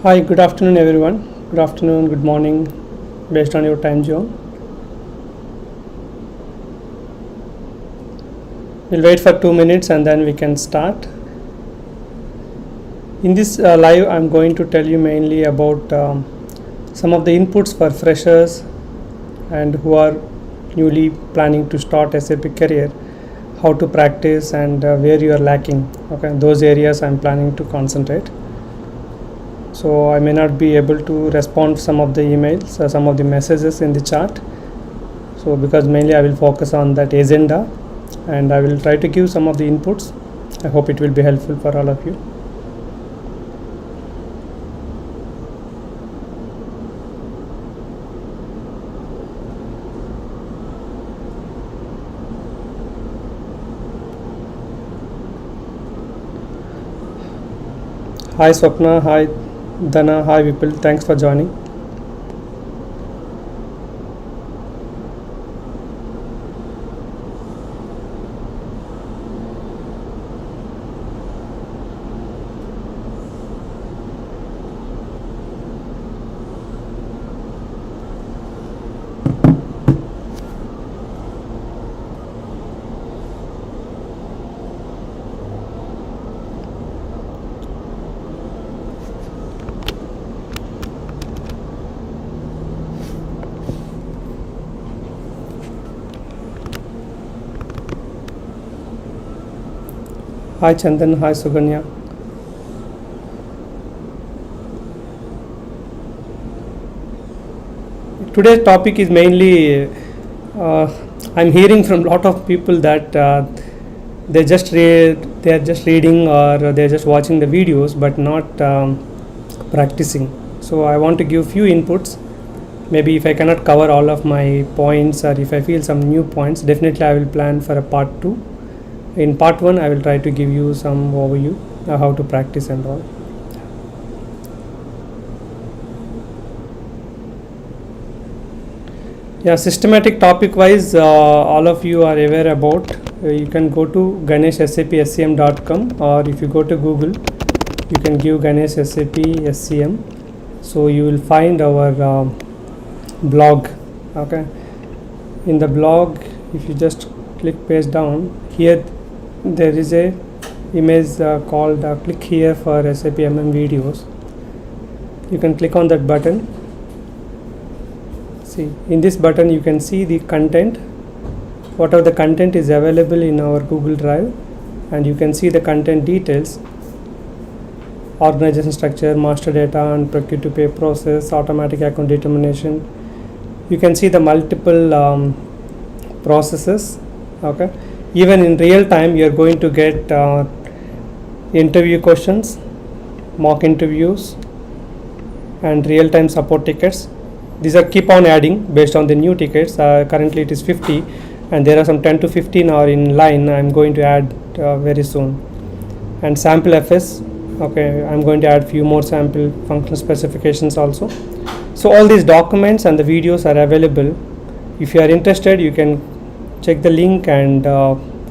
Hi, good afternoon everyone. Good afternoon, good morning, based on your time zone. We'll wait for 2 minutes and then we can start. In this live, I'm going to tell you mainly about some of the inputs for freshers and who are newly planning to start SAP career, how to practice and where you are lacking. Okay, those areas I'm planning to concentrate. So I may not be able to respond some of the emails or some of the messages in the chat. So because mainly I will focus on that agenda and I will try to give some of the inputs. I hope it will be helpful for all of you. Hi Swapna, hi Dana, hi Vipul, thanks for joining. Hi Chandan, hi Suganya. Today's topic is mainly I'm hearing from a lot of people that they are just reading or they're just watching the videos but not practicing. So I want to give few inputs. Maybe if I cannot cover all of my points or if I feel some new points, definitely I will plan for a part 2. In part 1 I will try to give you some overview how to practice and all. Yeah, systematic topic wise all of you are aware about. You can go to Ganesh SAP SCM.com or if you go to Google you can give Ganesh SAP SCM. So you will find our blog. Okay, in the blog if you just click page down here, there is a image called click here for SAP MM videos. You can click on that button. See, in this button you can see the content, whatever the content is available in our Google Drive, and you can see the content details: organization structure, master data and procure to pay process, automatic account determination. You can see the multiple processes. Okay, even in real time you are going to get interview questions, mock interviews and real time support tickets. These are keep on adding based on the new tickets. Currently it is 50 and there are some 10 to 15 are in line. I am going to add very soon. And sample FS, okay, I am going to add few more sample functional specifications also. So all these documents and the videos are available. If you are interested, you can check the link and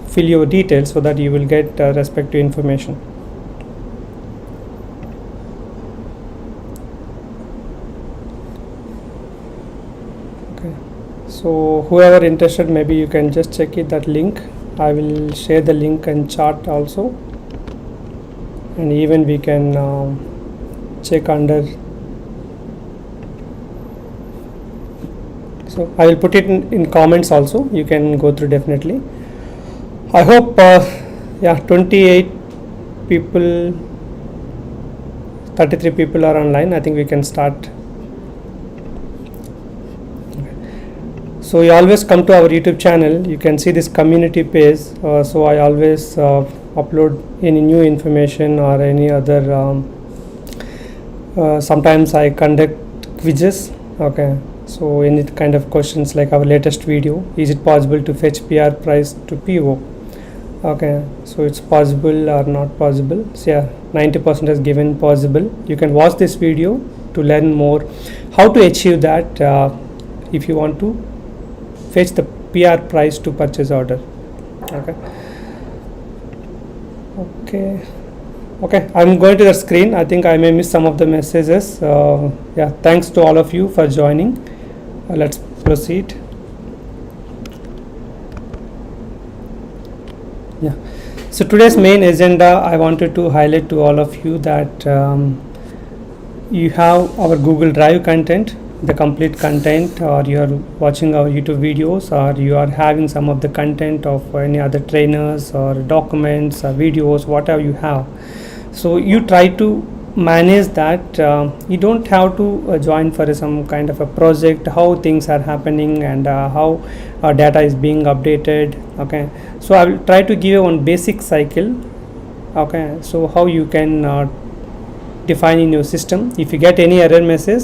fill your details so that you will get respective information. Okay, so whoever interested, maybe you can just check it, that link. I will share the link and chart also, and even we can check under. So I will put it in comments also. You can go through definitely. I hope 28 people, 33 people are online. I think we can start. So you always come to our YouTube channel. You can see this community page. So I always upload any new information or any other. Sometimes I conduct quizzes. Okay. So any kind of questions like our latest video, is it possible to fetch PR price to PO? Okay, so it's possible or not possible. So yeah, 90% is given possible. You can watch this video to learn more how to achieve that if you want to fetch the PR price to purchase order. Okay. Okay, I'm going to the screen. I think I may miss some of the messages. Yeah, thanks to all of you for joining. Let's proceed. Yeah. So today's main agenda, I wanted to highlight to all of you that you have our Google Drive content, the complete content, or you are watching our YouTube videos, or you are having some of the content of any other trainers or documents or videos, whatever you have. So you try to manage that. You don't have to join for some kind of a project, how things are happening and how data is being updated. Okay, so I will try to give you one basic cycle. Okay, so how you can define in your system. If you get any error message,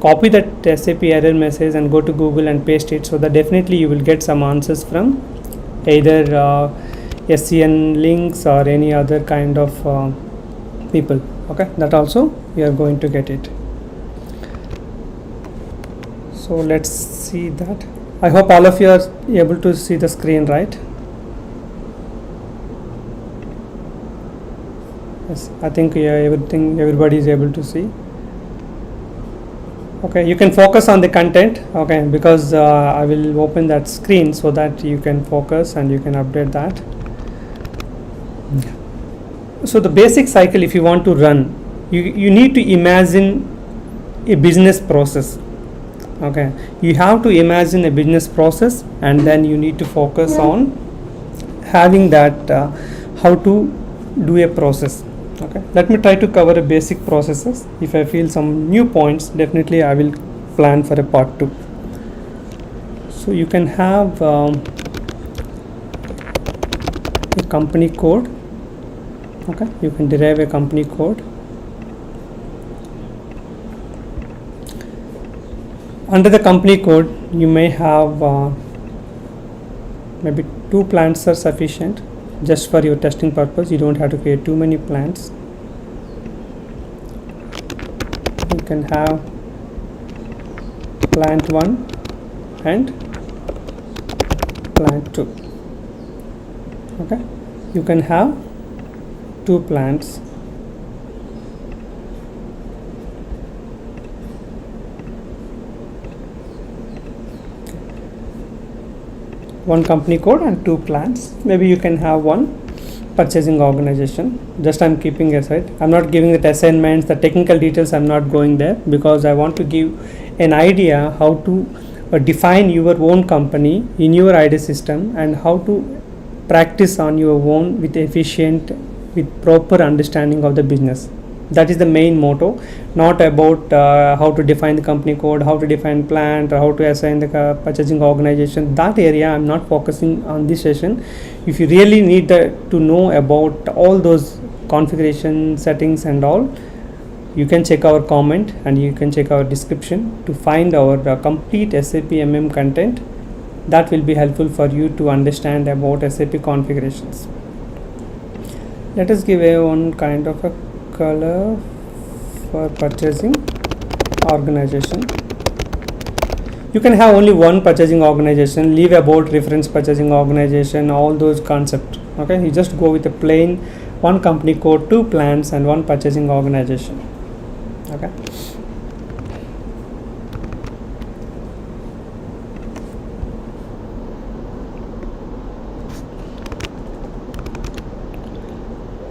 copy that SAP error message and go to Google and paste it, so that definitely you will get some answers from either SCN links or any other kind of people. Okay, that also we are going to get it. So let's see that. I hope all of you are able to see the screen, right? Yes, I think everybody is able to see. Okay, you can focus on the content. Okay, because I will open that screen so that you can focus and you can update that. So the basic cycle, if you want to run, you need to imagine a business process. Okay, you have to imagine a business process, and then you need to focus on having that how to do a process. Okay, let me try to cover a basic processes. If I feel some new points, definitely I will plan for a part 2. So you can have a company code. Okay, you can derive a company code. Under the company code, you may have maybe 2 plants are sufficient just for your testing purpose. You don't have to create too many plants. You can have plant 1 and plant 2. Okay, you can have 2 plants. One company code and 2 plants. Maybe you can have 1 purchasing organization. Just I'm keeping aside. I'm not giving the assignments, the technical details. I'm not going there because I want to give an idea how to define your own company in your ID system and how to practice on your own with proper understanding of the business. That is the main motto, not about how to define the company code, how to define plant, or how to assign the purchasing organization. That area I'm not focusing on this session. If you really need to know about all those configuration settings and all, you can check our comment and you can check our description to find our complete SAP MM content. That will be helpful for you to understand about SAP configurations. Let us give one kind of a color for purchasing organization. You can have only one purchasing organization, leave about reference purchasing organization, all those concepts. Okay, you just go with a plain 1 company code, 2 plants and 1 purchasing organization. Okay.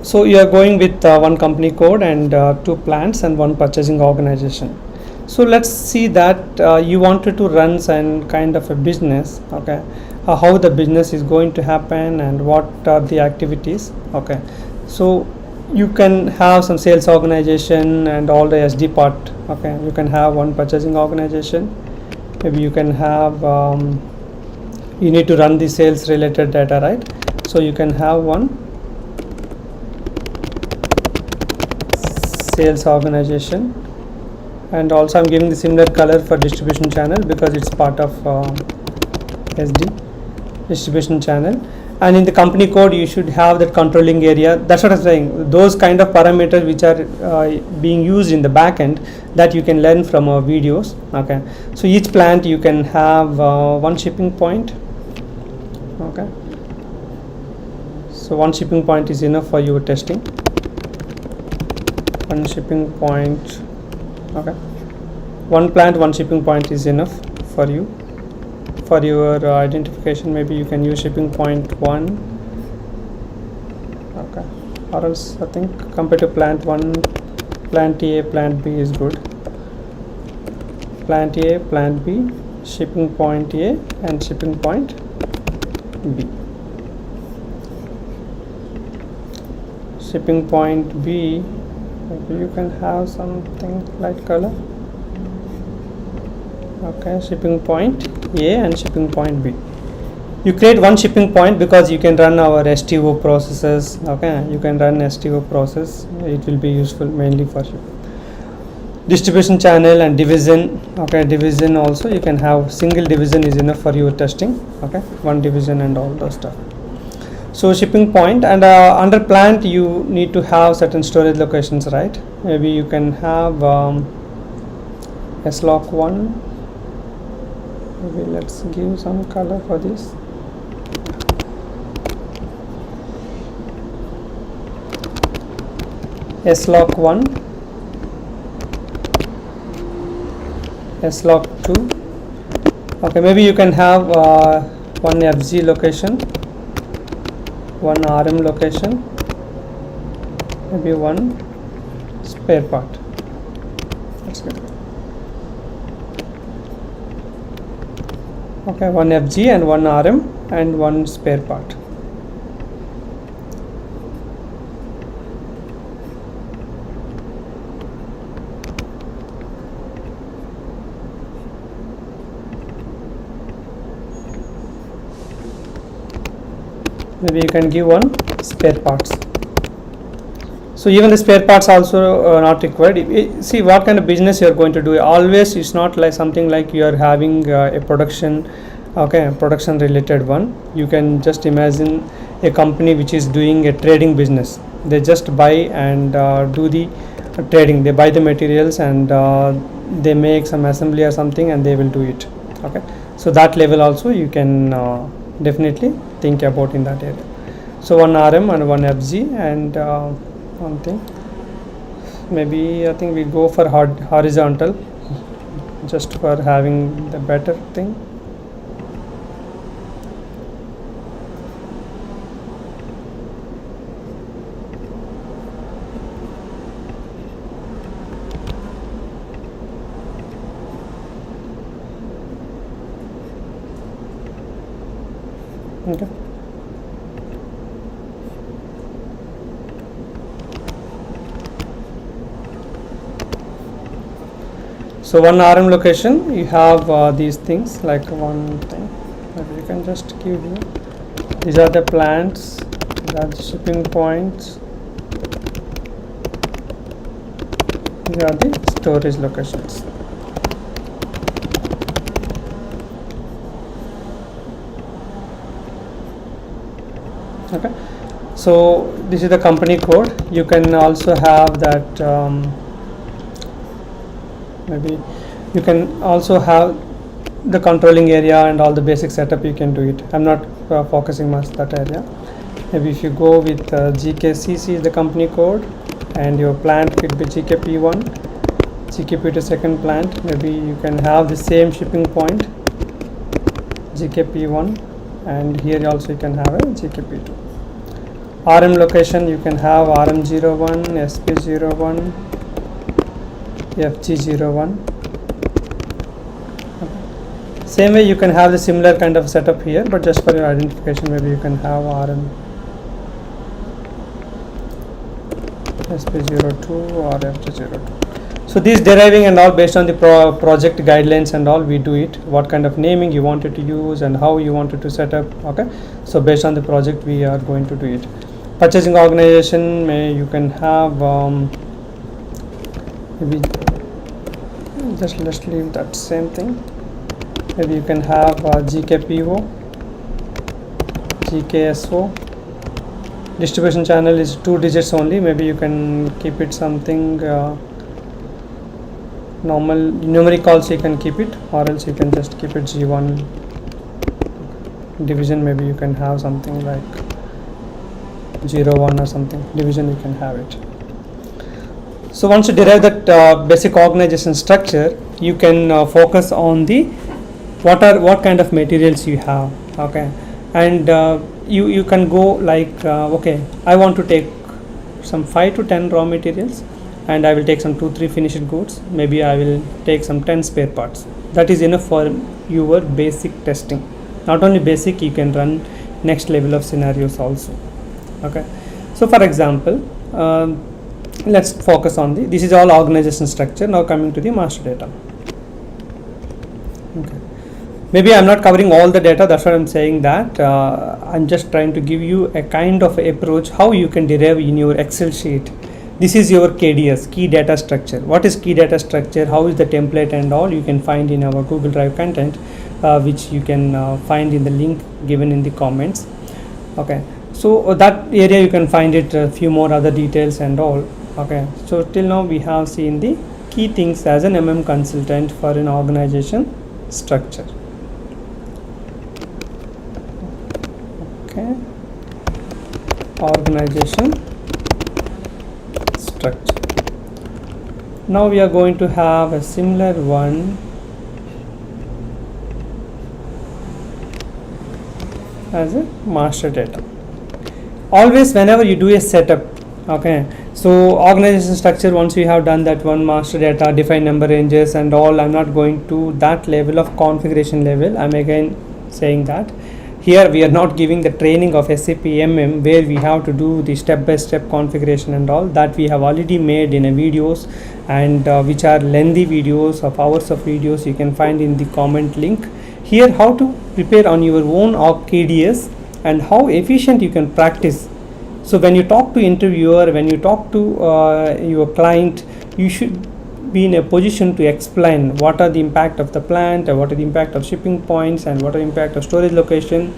So you are going with 1 company code and 2 plants and 1 purchasing organization. So let's see that you wanted to run some kind of a business. Okay, how the business is going to happen and what are the activities. Okay, so you can have some sales organization and all the SD part. Okay, you can have 1 purchasing organization. Maybe you can have you need to run the sales related data, right? So you can have 1 sales organization, and also I'm giving the similar color for distribution channel because it's part of SD distribution channel. And in the company code you should have that controlling area. That's what I'm saying, those kind of parameters which are being used in the back end that you can learn from our videos. Okay, so each plant you can have 1 shipping point. Okay, so 1 shipping point is enough for your testing. one shipping point. Okay, one plant, one shipping point is enough for you. For your identification, maybe you can use shipping point 1. Okay, or else I think compared to plant 1, plant A, plant B is good. Plant A, plant B, shipping point A and shipping point B. Shipping point B, maybe you can have something light color. Okay, shipping point A and shipping point B. You create one shipping point because you can run our STO processes. Okay, you can run STO process. It will be useful mainly for you. Distribution channel and division. Okay, division also you can have single division is enough for your testing. Okay, one division and all those stuff. So shipping point, and under plant you need to have certain storage locations, right? Maybe you can have SLOC 1. Maybe let's give some color for this. SLOC 1, SLOC 2. Okay, maybe you can have one FG location, one RM location, maybe one spare part. That's good. Okay, one FG and one RM and one spare part. Maybe you can give one spare parts. So even the spare parts also not required. See what kind of business you are going to do. Always it's not like something like you are having a production, okay, production related one. You can just imagine a company which is doing a trading business. They just buy and do the trading. They buy the materials and they make some assembly or something and they will do it. Okay, so that level also you can definitely think about in that area. So one RM and one FG and one thing, maybe I think we go for horizontal just for having the better thing. Okay. So one RM location, you have these things like one thing. Maybe you can just give here. These are the plants, these are the shipping points, these are the storage locations. Okay, so this is the company code. You can also have that maybe you can also have the controlling area and all the basic setup. You can do it. I'm not focusing much that area. Maybe if you go with GKCC is the company code and your plant could be GKP1, GKP2 second plant. Maybe you can have the same shipping point GKP1 and here also you can have a GKP2. RM location you can have RM01, SP01, FG01. Okay. Same way you can have the similar kind of setup here, but just for your identification maybe you can have RM SP02 or FG02. So these deriving and all based on the project guidelines and all we do it. What kind of naming you wanted to use and how you wanted to set up. Okay, so based on the project we are going to do it. Purchasing organization, you can have maybe just let's leave that same thing. Maybe you can have GKPO, GKSO. Distribution channel is 2 digits only. Maybe you can keep it something normal numeric also you can keep it, or else you can just keep it G1. Division maybe you can have something like 01 or something. Division you can have it. So once you derive that basic organization structure, you can focus on the what kind of materials you have. Okay, and you can go like okay, I want to take some 5 to 10 raw materials, and I will take some 2-3 finished goods. Maybe I will take some 10 spare parts. That is enough for your basic testing. Not only basic, you can run next level of scenarios also. Okay, so for example, let's focus on this is all organization structure. Now coming to the master data. Okay, maybe I'm not covering all the data, that's what I'm saying, that I'm just trying to give you a kind of approach how you can derive in your Excel sheet. This is your KDS, key data structure. What is key data structure, how is the template and all, you can find in our Google Drive content, which you can find in the link given in the comments. Okay, so that area you can find it, a few more other details and all. Okay, so till now we have seen the key things as an MM consultant for an organization structure. Okay, organization structure. Now we are going to have a similar one as a master data. Always whenever you do a setup, okay, so organization structure, once we have done that one, master data, define number ranges and all, I'm not going to that level of configuration level. I'm again saying that here we are not giving the training of SAP MM where we have to do the step-by-step configuration and all that. We have already made in a videos, and which are lengthy videos of hours of videos, you can find in the comment link. Here how to prepare on your own KDS and how efficient you can practice. So when you talk to interviewer, when you talk to your client, you should be in a position to explain what are the impact of the plant, what are the impact of shipping points, and what are the impact of storage location.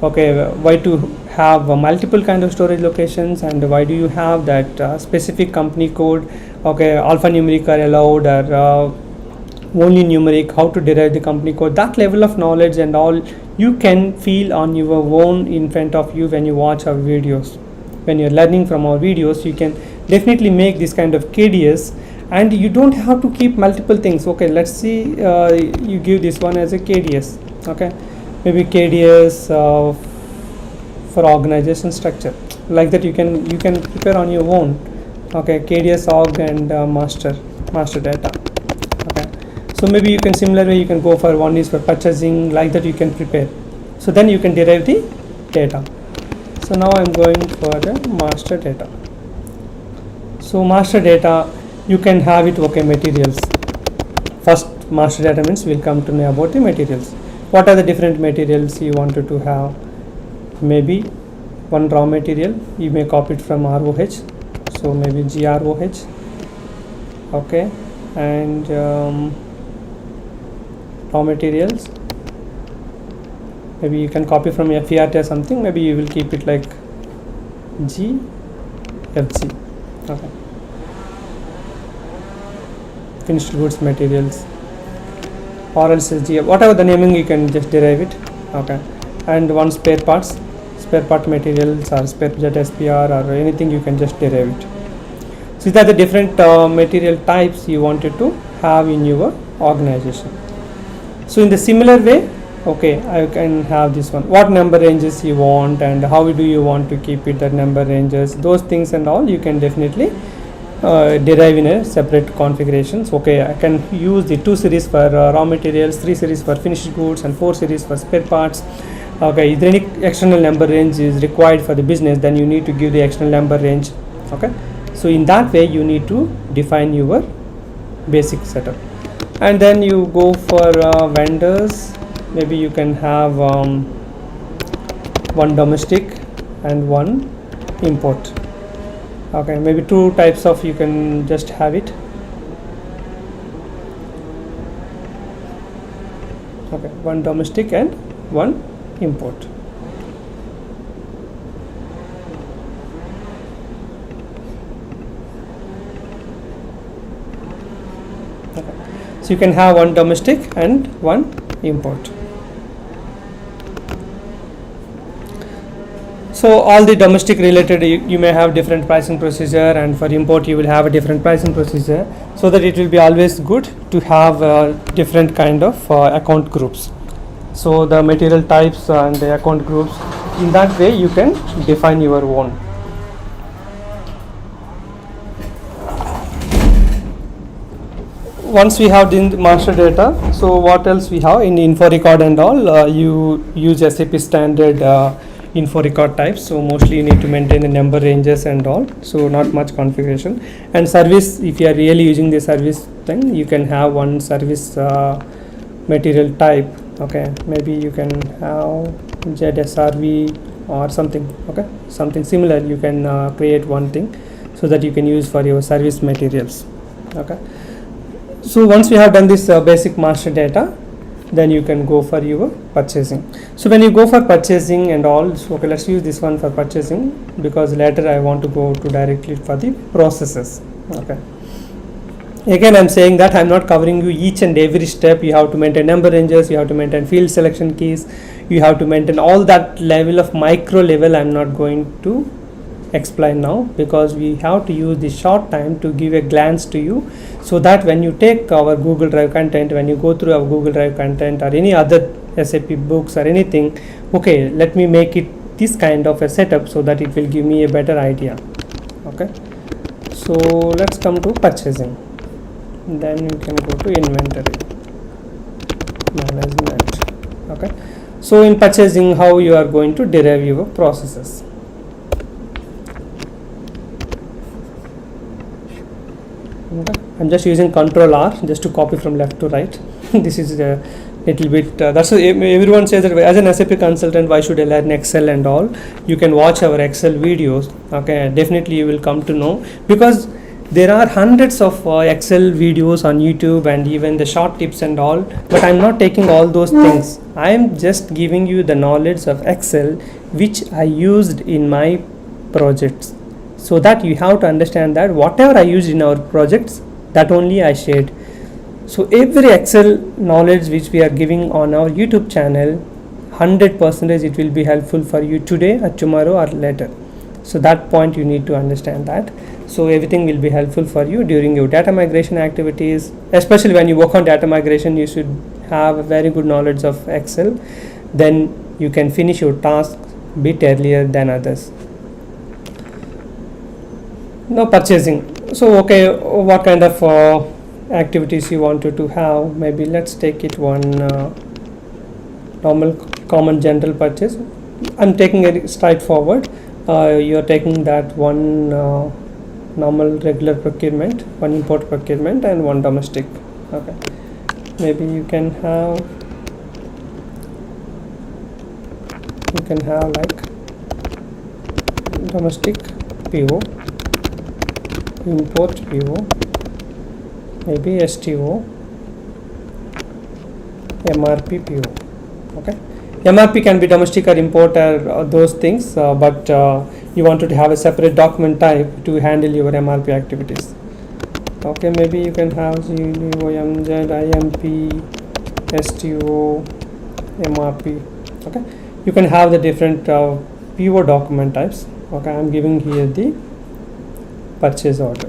Okay, why to have multiple kind of storage locations, and why do you have that specific company code. Okay, alphanumeric are allowed, or only numeric, how to derive the company code. That level of knowledge and all you can feel on your own in front of you when you watch our videos. When you're learning from our videos, you can definitely make this kind of KDS, and you don't have to keep multiple things. Okay, let's see, you give this one as a KDS. Okay, maybe KDS for organization structure, like that you can prepare on your own. Okay, KDS org and master data. Okay, so maybe you can similar way you can go for one is for purchasing, like that you can prepare. So then you can derive the data. So now I'm going for the master data. So master data, you can have it. Okay, materials. First master data means we'll come to know about the materials. What are the different materials you wanted to have? Maybe one raw material, you may copy it from ROH. So maybe GROH. Okay, and raw materials, maybe you can copy from FERT or something. Maybe you will keep it like GFG. Okay, finished goods materials, or else GF, whatever the naming, you can just derive it. Okay, and one spare part materials, or spare jet SPR, or anything, you can just derive it. So these are the different material types you wanted to have in your organization. So in the similar way, okay, I can have this one, what number ranges you want, and how do you want to keep it, that number ranges, those things and all you can definitely derive in a separate configurations. Okay, I can use the 2 series for raw materials, 3 series for finished goods, and 4 series for spare parts. Okay, if any external number range is required for the business, then you need to give the external number range. Okay, so in that way you need to define your basic setup, and then you go for vendors. Maybe you can have one domestic and one import. Okay, maybe 2 types of, you can just have it. Okay, one domestic and one import. Okay, so you can have one domestic and one import. So all the domestic related, you may have different pricing procedure, and for import you will have a different pricing procedure, so that it will be always good to have different kind of account groups. So the material types and the account groups, in that way you can define your own. Once we have the master data, so what else we have in info record and all, you use SAP standard info record types. So mostly you need to maintain the number ranges and all, so not much configuration. And service, if you are really using the service thing, you can have one service material type. Okay, maybe you can have ZSRV or something. Okay, something similar you can create one thing, so that you can use for your service materials. Okay, so once we have done this basic master data, then you can go for your purchasing. So when you go for purchasing and all, so okay, let's use this one for purchasing, because later I want to go to directly for the processes. Okay, again I'm saying that I'm not covering you each and every step. You have to maintain number ranges, you have to maintain field selection keys, you have to maintain all that level of micro level. I'm not going to explain now, because we have to use this short time to give a glance to you, so that when you take our Google Drive content, when you go through our Google Drive content or any other SAP books or anything, okay, let me make it this kind of a setup, so that it will give me a better idea. Okay, so let's come to purchasing, then you can go to inventory management. Okay, so in purchasing, how you are going to derive your processes. Okay. I'm just using Control R just to copy from left to right. This is a little bit that's everyone says that as an SAP consultant, why should I learn Excel and all? You can watch our Excel videos. Okay, definitely you will come to know, because there are hundreds of Excel videos on YouTube and even the short tips and all, but I'm not taking all those things. I am just giving you the knowledge of Excel which I used in my projects, so that you have to understand that whatever I used in our projects, that only I shared. So every Excel knowledge which we are giving on our YouTube channel, 100% it will be helpful for you today or tomorrow or later. So that point you need to understand that. So everything will be helpful for you during your data migration activities. Especially when you work on data migration, you should have a very good knowledge of Excel. Then you can finish your task a bit earlier than others. Now purchasing. So okay, what kind of activities you wanted to have? Maybe let's take it one normal common general purchase. I'm taking it straightforward. You're taking that one normal regular procurement, one import procurement and one domestic. Okay, maybe you can have like domestic PO, import PO, maybe STO, MRP PO. Okay, MRP can be domestic or import or those things, but you wanted to have a separate document type to handle your MRP activities. Okay, maybe you can have OMZ, IMP, STO, MRP. Okay, you can have the different PO document types. Okay, I'm giving here the purchase order.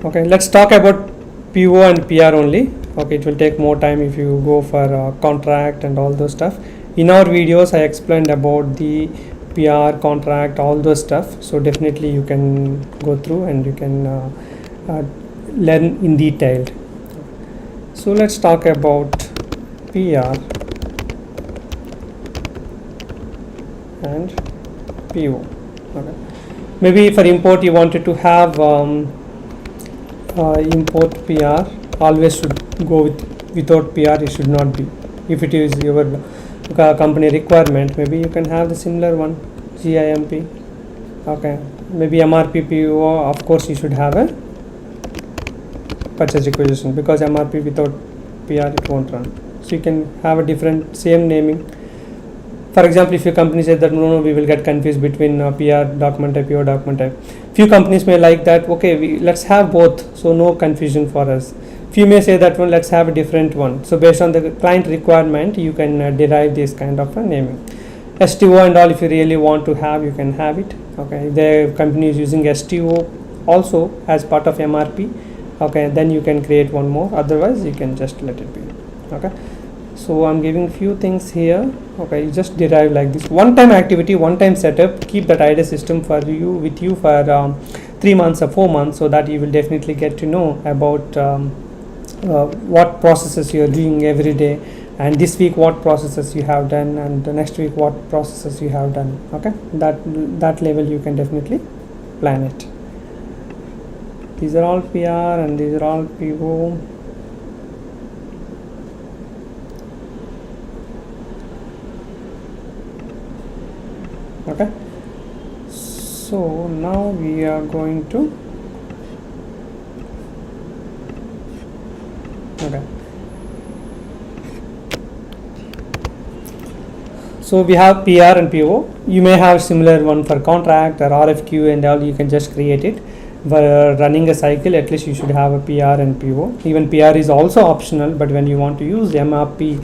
Okay, let's talk about PO and PR only. Okay, it will take more time if you go for contract and all those stuff. In our videos I explained about the PR, contract, all those stuff, so definitely you can go through and you can learn in detail. So let's talk about PR and PO. Okay, maybe for import you wanted to have import PR. Always should go without PR, it should not be. If it is your company requirement, maybe you can have the similar one, GIMP. Okay, maybe MRP PO, of course you should have a purchase requisition, because MRP without PR it won't run. So you can have a different same naming. For example, if your company says that no, we will get confused between PR document type, PO document type. Few companies may like that, okay, let's have both, so no confusion for us. Few may say that one, let's have a different one. So based on the client requirement, you can derive this kind of a naming. STO and all, if you really want to have, you can have it. Okay, the company is using STO also as part of MRP. Okay, then you can create one more, otherwise you can just let it be. Okay, so I'm giving few things here. Okay, you just derive like this: one time activity, one time setup. Keep that idle system for you with you for 3 months or 4 months, so that you will definitely get to know about what processes you are doing every day, and this week what processes you have done, and the next week what processes you have done. Okay, that level you can definitely plan it. These are all PR and these are all PO. Okay, so now we are going to so we have PR and PO. You may have similar one for contract or RFQ and all, you can just create it. For running a cycle, at least you should have a PR and PO. Even PR is also optional, but when you want to use MRP,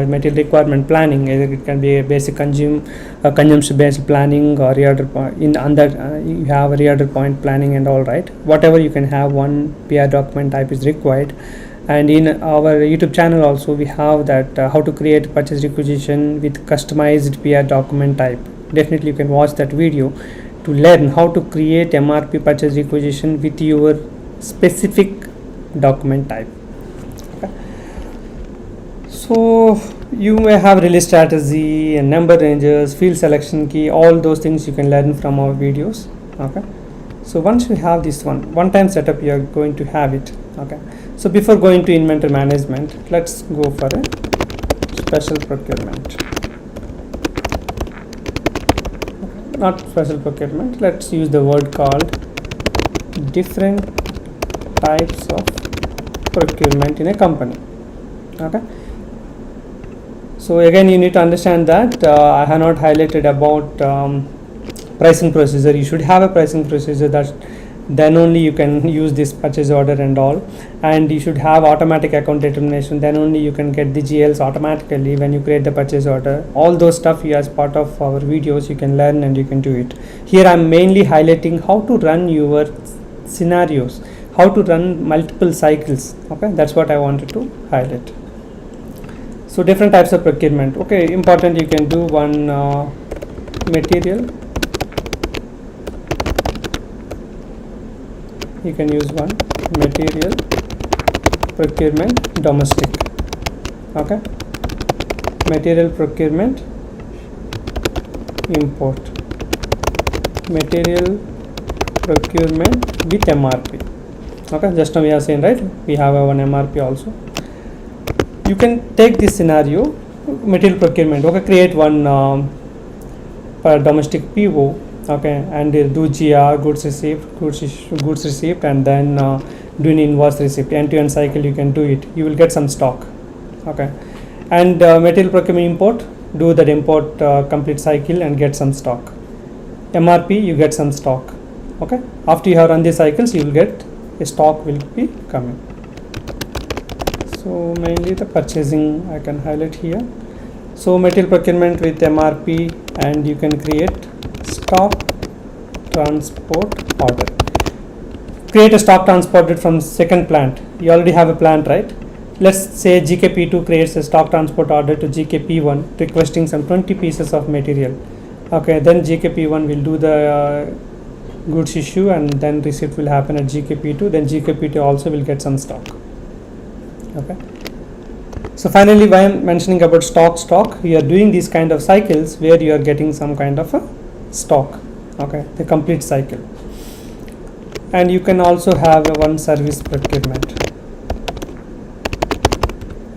material requirement planning, either it can be a basic consumption based planning, or reorder point in under you have a reorder point planning and all, right? Whatever, you can have one PR document type is required. And in our YouTube channel also we have that how to create purchase requisition with customized PR document type. Definitely you can watch that video to learn how to create MRP purchase requisition with your specific document type. Okay. So you may have release strategy and number ranges, field selection key, all those things you can learn from our videos. Okay, so once you have this one time setup, you are going to have it. Okay, so before going to inventory management, let's go for a special procurement. Not special procurement, let's use the word called different types of procurement in a company. Okay, so again you need to understand that I have not highlighted about pricing procedure. You should have a pricing procedure, that then only you can use this purchase order and all, and you should have automatic account determination, then only you can get the GLs automatically when you create the purchase order. All those stuff as part of our videos you can learn and you can do it. Here I'm mainly highlighting how to run your scenarios, how to run multiple cycles. Okay, that's what I wanted to highlight. So different types of procurement. Okay, important, you can do one material, you can use one material procurement domestic. Okay, material procurement import, material procurement with MRP. Okay, just now we are saying, right, we have one MRP also. You can take this scenario, material procurement. Okay, create one domestic PO. Okay, and do GR, goods received, and then do an invoice receipt. End-to-end cycle you can do it. You will get some stock. Okay, and material procurement import, do that import complete cycle and get some stock. MRP, you get some stock. Okay, after you have run the cycles, you will get a stock will be coming. So mainly the purchasing I can highlight here. So material procurement with MRP, and you can create stock transport order. Create a stock transported from second plant. You already have a plant, right? Let's say GKP2 creates a stock transport order to GKP1 requesting some 20 pieces of material. Okay, then GKP1 will do the goods issue, and then receipt will happen at GKP2. Then GKP2 also will get some stock. Okay, so finally, why I'm mentioning about stock, we are doing these kind of cycles where you are getting some kind of a stock. Okay, the complete cycle. And you can also have a one service procurement.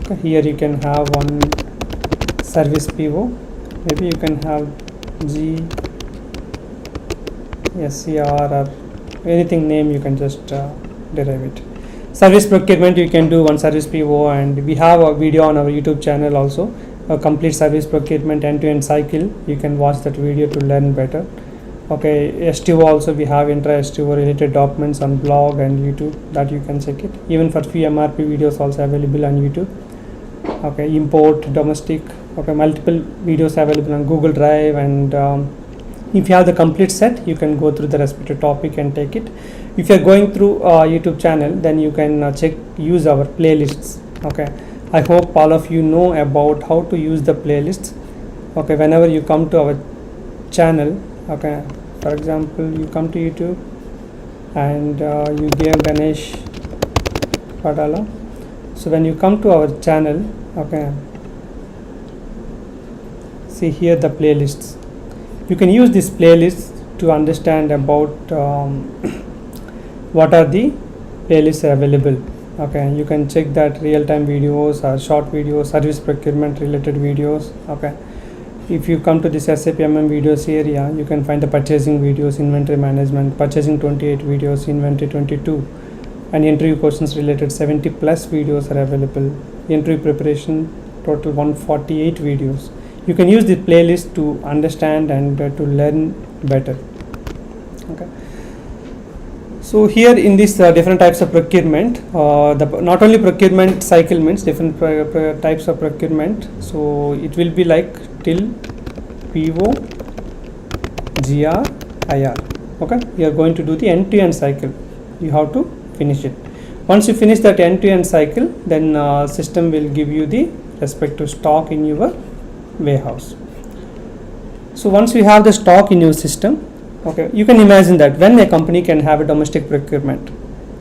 Okay, here you can have one service PO. Maybe you can have G, SCR, or anything name, you can just derive it. Service procurement, you can do one service PO, and we have a video on our YouTube channel also, a complete service procurement end-to-end cycle. You can watch that video to learn better. Okay, STO also we have intra-STO related documents on blog and YouTube, that you can check it. Even for few MRP videos also available on YouTube. okay, import, domestic, okay, multiple videos available on Google Drive, and if you have the complete set, you can go through the respective topic and take it. If you are going through YouTube channel, then you can use our playlists. Okay, I hope all of you know about how to use the playlists. Okay, whenever you come to our channel, okay, for example, you come to YouTube and you give Ganesh Padala. So when you come to our channel, okay, see here the playlists. You can use this playlist to understand about what are the playlists available. Okay, you can check that real-time videos or short videos, service procurement related videos. Okay, if you come to this SAP MM videos area, you can find the purchasing videos, inventory management, purchasing 28 videos, inventory 22, and interview questions related 70 plus videos are available. Interview preparation, total 148 videos. You can use the playlist to understand and to learn better. Okay, so here in this different types of procurement, not only procurement cycle means different types of procurement. So it will be like till PO, GR, IR. Okay, you are going to do the end-to-end cycle. You have to finish it. Once you finish that end-to-end cycle, then system will give you the respective stock in your warehouse. So once you have the stock in your system, okay, you can imagine that when a company can have a domestic procurement,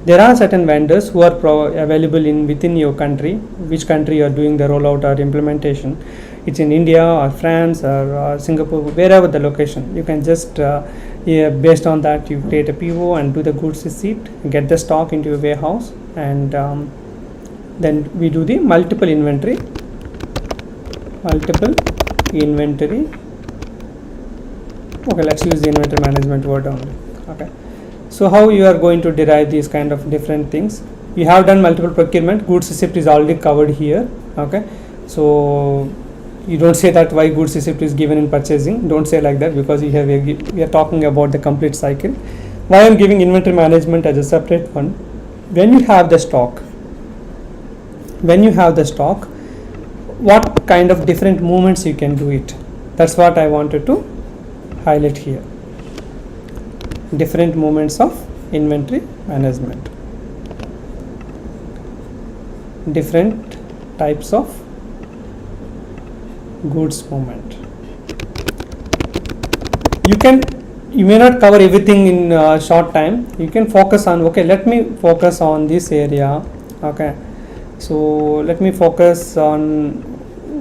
there are certain vendors who are available within your country, which country you are doing the rollout or implementation. It's in India or France or Singapore, wherever the location. You can just based on that, you create a PO and do the goods receipt, get the stock into your warehouse, and then we do the multiple inventory. Okay, let's use the inventory management word only. Okay, so how you are going to derive these kind of different things? You have done multiple procurement. Goods receipt is already covered here. Okay, so you don't say that why goods receipt is given in purchasing. Don't say like that, because we are talking about the complete cycle. Why I am giving inventory management as a separate one? When you have the stock, what kind of different movements you can do it? That's what I wanted to highlight here. Different movements of inventory management, different types of goods movement. You may not cover everything in a short time. You can focus on, okay, let me focus on this area. Okay, so let me focus on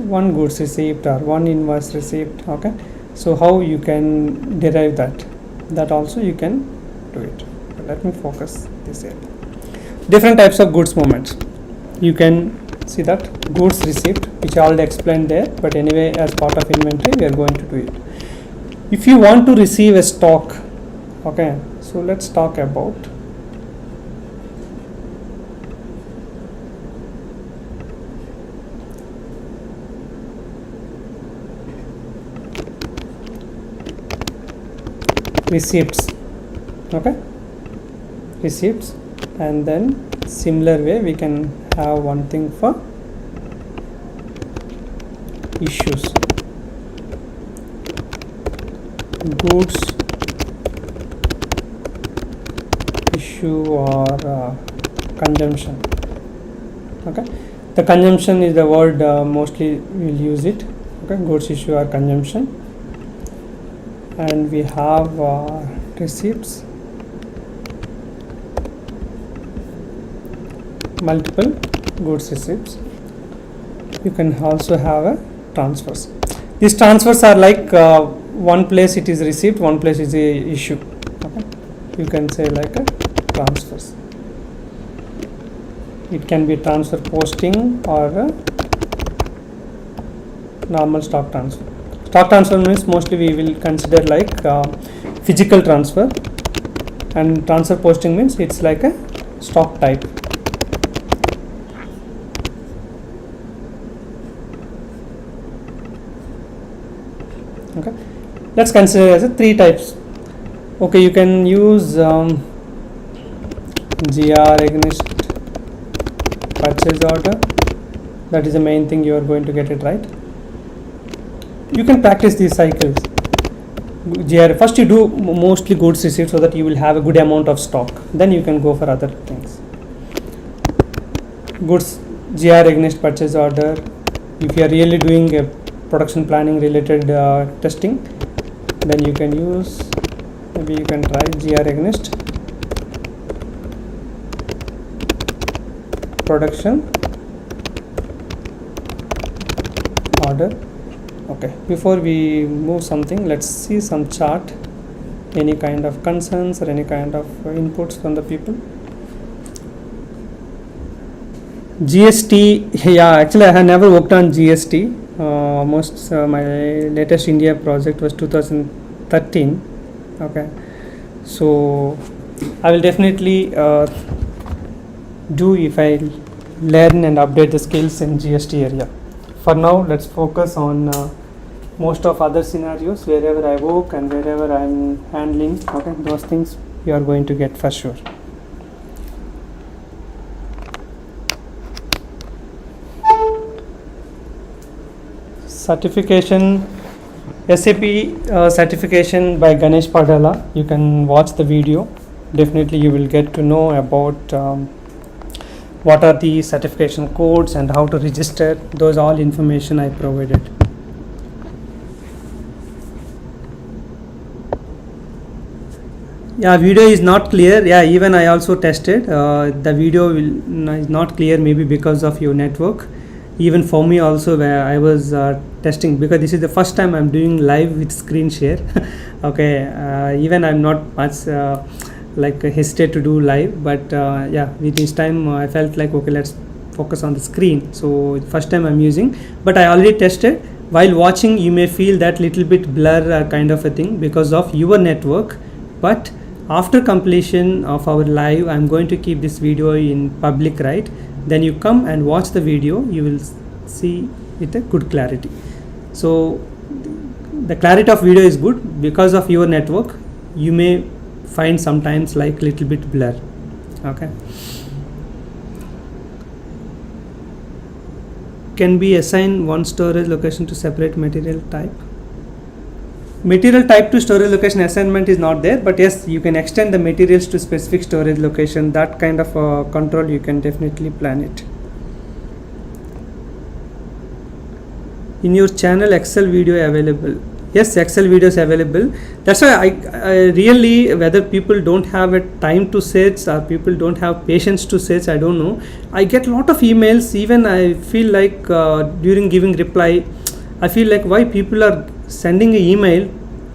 one goods receipt or one invoice receipt. Okay, so how you can derive that also you can do it. Let me focus this area. Different types of goods movements. You can see that goods receipt, which I already explained there, but anyway, as part of inventory we are going to do it. If you want to receive a stock, okay, so let's talk about receipts. Okay, receipts, and then similar way we can have one thing for issues, goods issue or consumption. Okay, the consumption is the word mostly we'll use it. Okay, goods issue or consumption, and we have receipts, multiple goods receipts. You can also have a transfers. These transfers are like one place it is receipt, one place is a issue. Okay, you can say like a transfers. It can be transfer posting or a normal stock transfer. Stock transfer means mostly we will consider like physical transfer, and transfer posting means it's like a stock type. Okay, let's consider as a three types. Okay, you can use GR against purchase order, That is the main thing, you are going to get it right. You can practice these cycles. GR, first you do mostly goods received so that you will have a good amount of stock. Then you can go for other things. Goods GR against purchase order. If you are really doing a production planning related testing, then you can use, maybe you can try GR against production order. Okay, before we move something, let's see some chart, any kind of concerns or any kind of inputs from the people. GST, yeah, actually I have never worked on GST. Almost my latest India project was 2013. Okay, so I will definitely do if I learn and update the skills in GST area. For now, let's focus on most of other scenarios, wherever I work and wherever I'm handling. Okay, those things you are going to get for sure. Certification, SAP certification by Ganesh Padala. You can watch the video. Definitely you will get to know about what are the certification codes and how to register. Those all information I provided. Yeah, video is not clear. Yeah, even I also tested. The video is not clear, maybe because of your network. Even for me also, where I was testing, because this is the first time I'm doing live with screen share. Okay, even I'm not much like hesitate to do live, but yeah, with this time I felt like, okay, let's focus on the screen. So first time I'm using, but I already tested. While watching, you may feel that little bit blur kind of a thing because of your network, but after completion of our live, I'm going to keep this video in public, right? Then you come and watch the video, you will see with a good clarity. So the clarity of video is good. Because of your network, you may find sometimes like little bit blur. Okay, can be assigned one storage location to separate material type. Material type to storage location assignment is not there, but yes, you can extend the materials to specific storage location. That kind of control you can definitely plan it. In your channel, Excel video available. Yes, Excel videos available. That's why I really, whether people don't have a time to search or people don't have patience to search, I don't know. I get a lot of emails. Even I feel like during giving reply, I feel like why people are sending an email,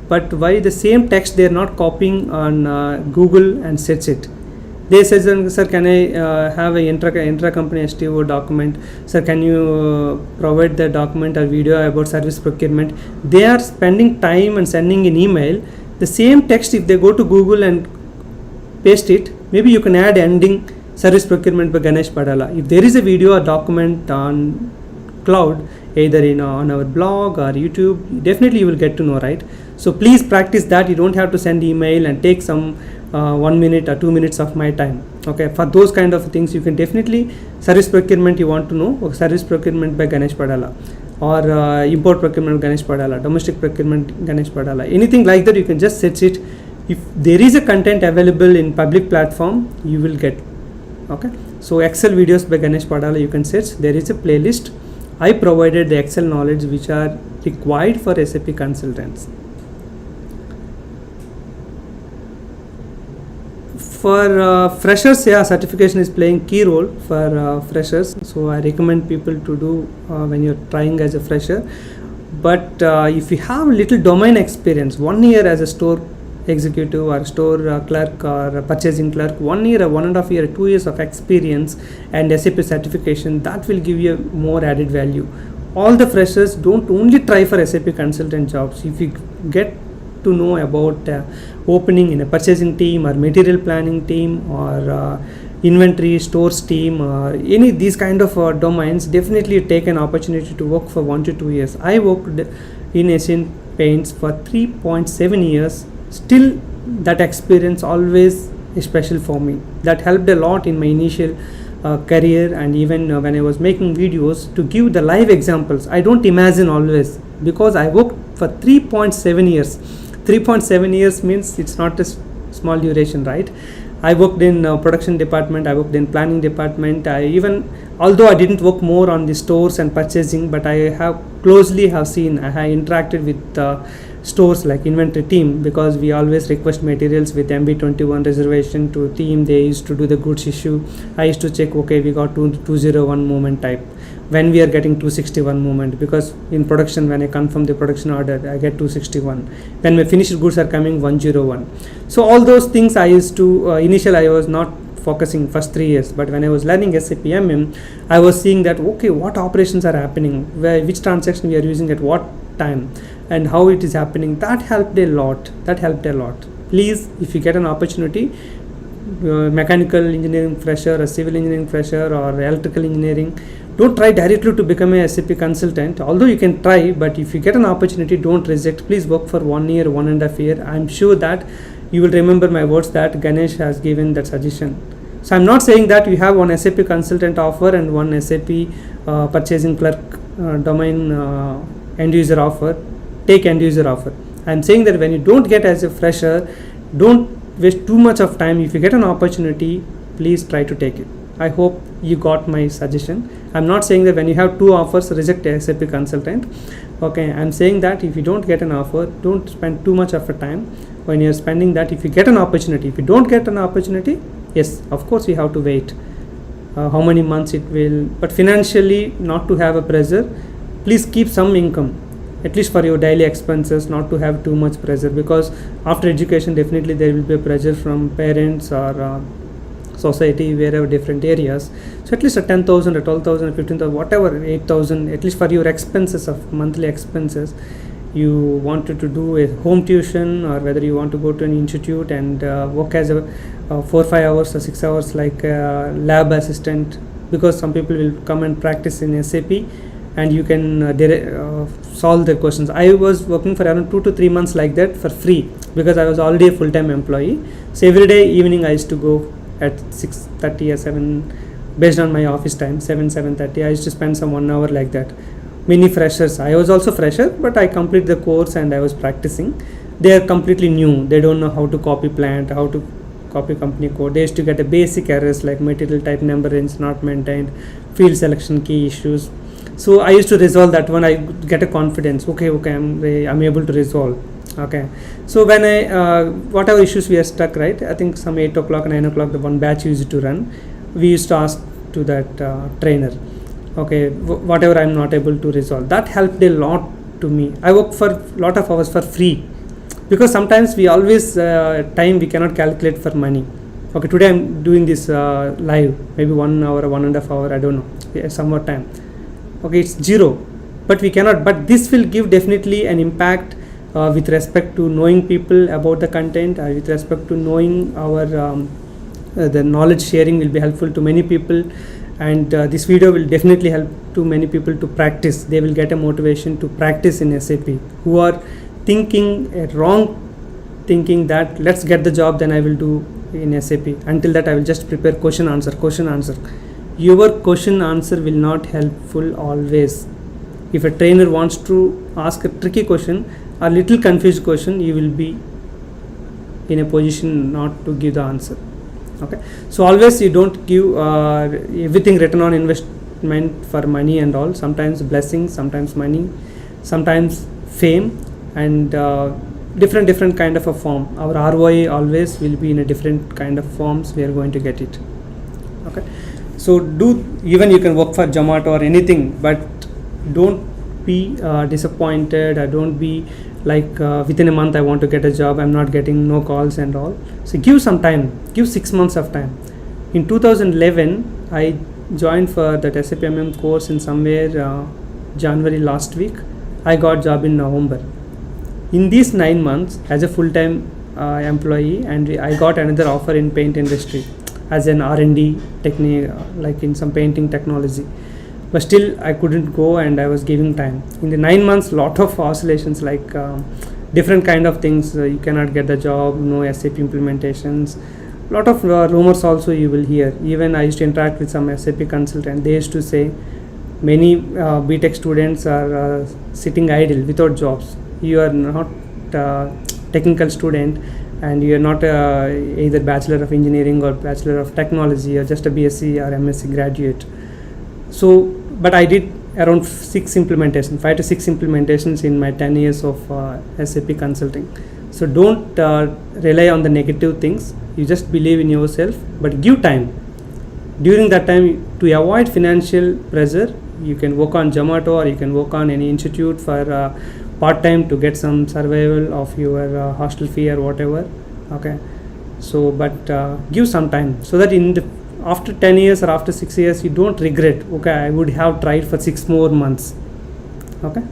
but why the same text they are not copying on Google and search it. They say, sir, can I have a intra-company STO document? Sir, can you provide the document or video about service procurement? They are spending time and sending an email. The same text, if they go to Google and paste it, maybe you can add ending service procurement by Ganesh Padala. If there is a video or document on cloud, either on our blog or YouTube, definitely you will get to know, right? So please practice that. You don't have to send email and take some 1 minute or 2 minutes of my time. Okay, for those kind of things, you can definitely service procurement you want to know, or service procurement by Ganesh Padala, or import procurement Ganesh Padala, domestic procurement Ganesh Padala, anything like that. You can just search it. If there is a content available in public platform, you will get. Okay, so Excel videos by Ganesh Padala, you can search. There is a playlist. I provided the Excel knowledge which are required for SAP consultants. For freshers, yeah, certification is playing key role for freshers. So I recommend people to do when you're trying as a fresher. But if you have little domain experience, 1 year as a store executive or store clerk or purchasing clerk, 1 year or 1.5 years, 2 years of experience and SAP certification, that will give you more added value. All the freshers don't only try for SAP consultant jobs. If you get to know about opening in a purchasing team or material planning team or inventory stores team or any these kind of domains, definitely take an opportunity to work for 1 to 2 years. I worked in Asian Paints for 3.7 years. Still that experience always is special for me. That helped a lot in my initial career, and even when I was making videos, to give the live examples. I don't imagine always, because I worked for 3.7 years. 3.7 years means it's not a small duration, right? I worked in production department, I worked in planning department. Although I didn't work more on the stores and purchasing, but I have seen, I have interacted with stores like inventory team, because we always request materials with MB21 reservation to team. They used to do the goods issue. I used to check, okay, we got 201 movement type, when we are getting 261 movement, because in production, when I confirm the production order, I get 261. When my finished goods are coming, 101. So all those things I used to, initially I was not focusing first 3 years, but when I was learning SAP MM, I was seeing that, okay, what operations are happening, which transaction we are using at what time, and how it is happening. That helped a lot. Please, if you get an opportunity, mechanical engineering fresher, a civil engineering fresher, or electrical engineering, don't try directly to become a SAP consultant, although you can try, but if you get an opportunity, don't reject. Please work for 1 year, 1.5 years. I'm sure that you will remember my words that Ganesh has given that suggestion. So I'm not saying that you have one SAP consultant offer and one SAP purchasing clerk domain end user offer. Take end user offer. I'm saying that when you don't get as a fresher, don't waste too much of time. If you get an opportunity, please try to take it. I hope you got my suggestion. I'm not saying that when you have 2 offers, reject a SAP consultant. Okay, I'm saying that if you don't get an offer, don't spend too much of a time when you're spending that. If you get an opportunity, if you don't get an opportunity, yes, of course you have to wait. How many months it will, but financially, not to have a pressure. Please keep some income, at least for your daily expenses, not to have too much pressure, because after education, definitely there will be a pressure from parents or society, wherever, different areas. So at least a 10,000, a 12,000, a 15,000, whatever, 8,000, at least for your expenses of monthly expenses. You wanted to do a home tuition, or whether you want to go to an institute and work as a 4-5 hours or 6 hours like a lab assistant, because some people will come and practice in SAP and you can solve their questions. I was working for around 2 to 3 months like that for free, because I was already a full-time employee. So every day evening I used to go at 6:30 or 7, based on my office time, 7:30. I used to spend some 1 hour like that. Many freshers, I was also fresher, but I completed the course and I was practicing. They are completely new. They don't know how to copy plant, how to copy company code. They used to get a basic errors like material type number range not maintained, field selection key issues. So I used to resolve that one. I get a confidence. Okay, I'm able to resolve. Okay, so when whatever issues we are stuck, right? I think some 8 o'clock, 9 o'clock, the one batch used to run. We used to ask to that trainer, okay, whatever I'm not able to resolve. That helped a lot to me. I work for a lot of hours for free, because sometimes we always time we cannot calculate for money. Okay, today I'm doing this live, maybe 1 hour, 1.5 hour, I don't know, somewhat time. Okay, it's zero, but we cannot. But this will give definitely an impact with respect to knowing people about the content, with respect to knowing our the knowledge sharing will be helpful to many people, and this video will definitely help to many people to practice. They will get a motivation to practice in SAP, who are thinking a wrong thinking that let's get the job, then I will do in SAP. Until that I will just prepare question answer. Your question answer will not helpful always. If a trainer wants to ask a tricky question, a little confused question, you will be in a position not to give the answer. Okay, so always you don't give everything written on investment for money and all. Sometimes blessings, sometimes money, sometimes fame, and different kind of a form. Our ROI always will be in a different kind of forms. We are going to get it. Okay, so even you can work for Zomato or anything, but don't be disappointed, or don't be like within a month I want to get a job, I'm not getting no calls and all. So give some time, give 6 months of time. In 2011 I joined for that SAP MM course in somewhere January last week. I got job in November. In these 9 months as a full-time employee, and I got another offer in paint industry as an R&D technique, like in some painting technology. But still I couldn't go, and I was giving time. In the 9 months, lot of oscillations, like different kind of things. You cannot get the job, no SAP implementations, Lot of rumors also you will hear. Even I used to interact with some SAP consultant. They used to say many BTech students are sitting idle without jobs. You are not technical student, and you are not either Bachelor of Engineering or Bachelor of Technology, or just a BSc or MSc graduate. So, but I did around 5 to 6 implementations in my 10 years of SAP consulting. So don't rely on the negative things. You just believe in yourself, but give time. During that time, to avoid financial pressure, you can work on Zomato, or you can work on any institute for part-time to get some survival of your hostel fee or whatever. Okay, so but give some time, so that in the after 10 years or after 6 years you don't regret, okay, I would have tried for 6 more months. Okay,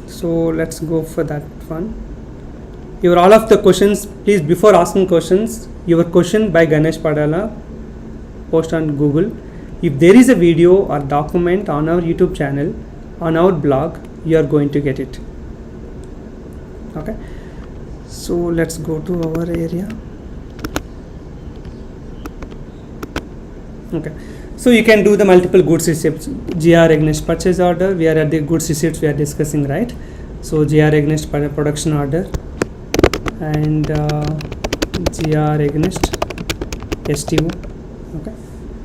so let's go for that one. Your all of the questions, please, before asking questions, your question by Ganesh Padala, post on Google. If there is a video or document on our YouTube channel, on our blog, you are going to get it. Okay, so let's go to our area. Okay, so you can do the multiple goods receipts. GR against purchase order, we are at the goods receipts we are discussing, right? So GR against production order, and GR against STO. Okay,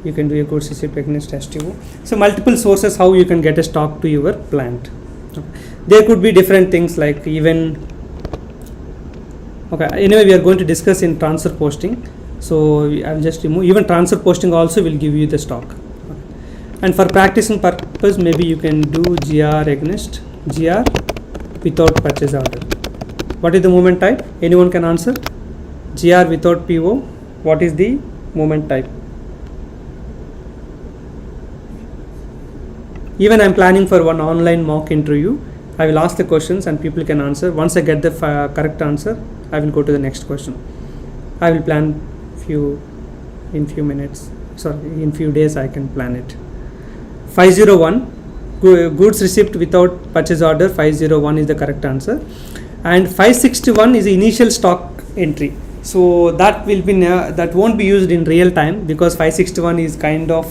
you can do a goods receipt against STO. So multiple sources how you can get a stock to your plant. Okay. There could be different things like even, okay, anyway we are going to discuss in transfer posting. So I will just remove, even transfer posting also will give you the stock. Okay. And for practicing purpose, maybe you can do GR against GR without purchase order. What is the movement type? Anyone can answer? GR without PO, what is the movement type? Even I am planning for one online mock interview. I will ask the questions and people can answer. Once I get the correct answer, I will go to the next question. I will plan in few minutes. Sorry, in few days I can plan it. 501, goods received without purchase order. 501 is the correct answer, and 561 is the initial stock entry. So that will be that won't be used in real time, because 561 is kind of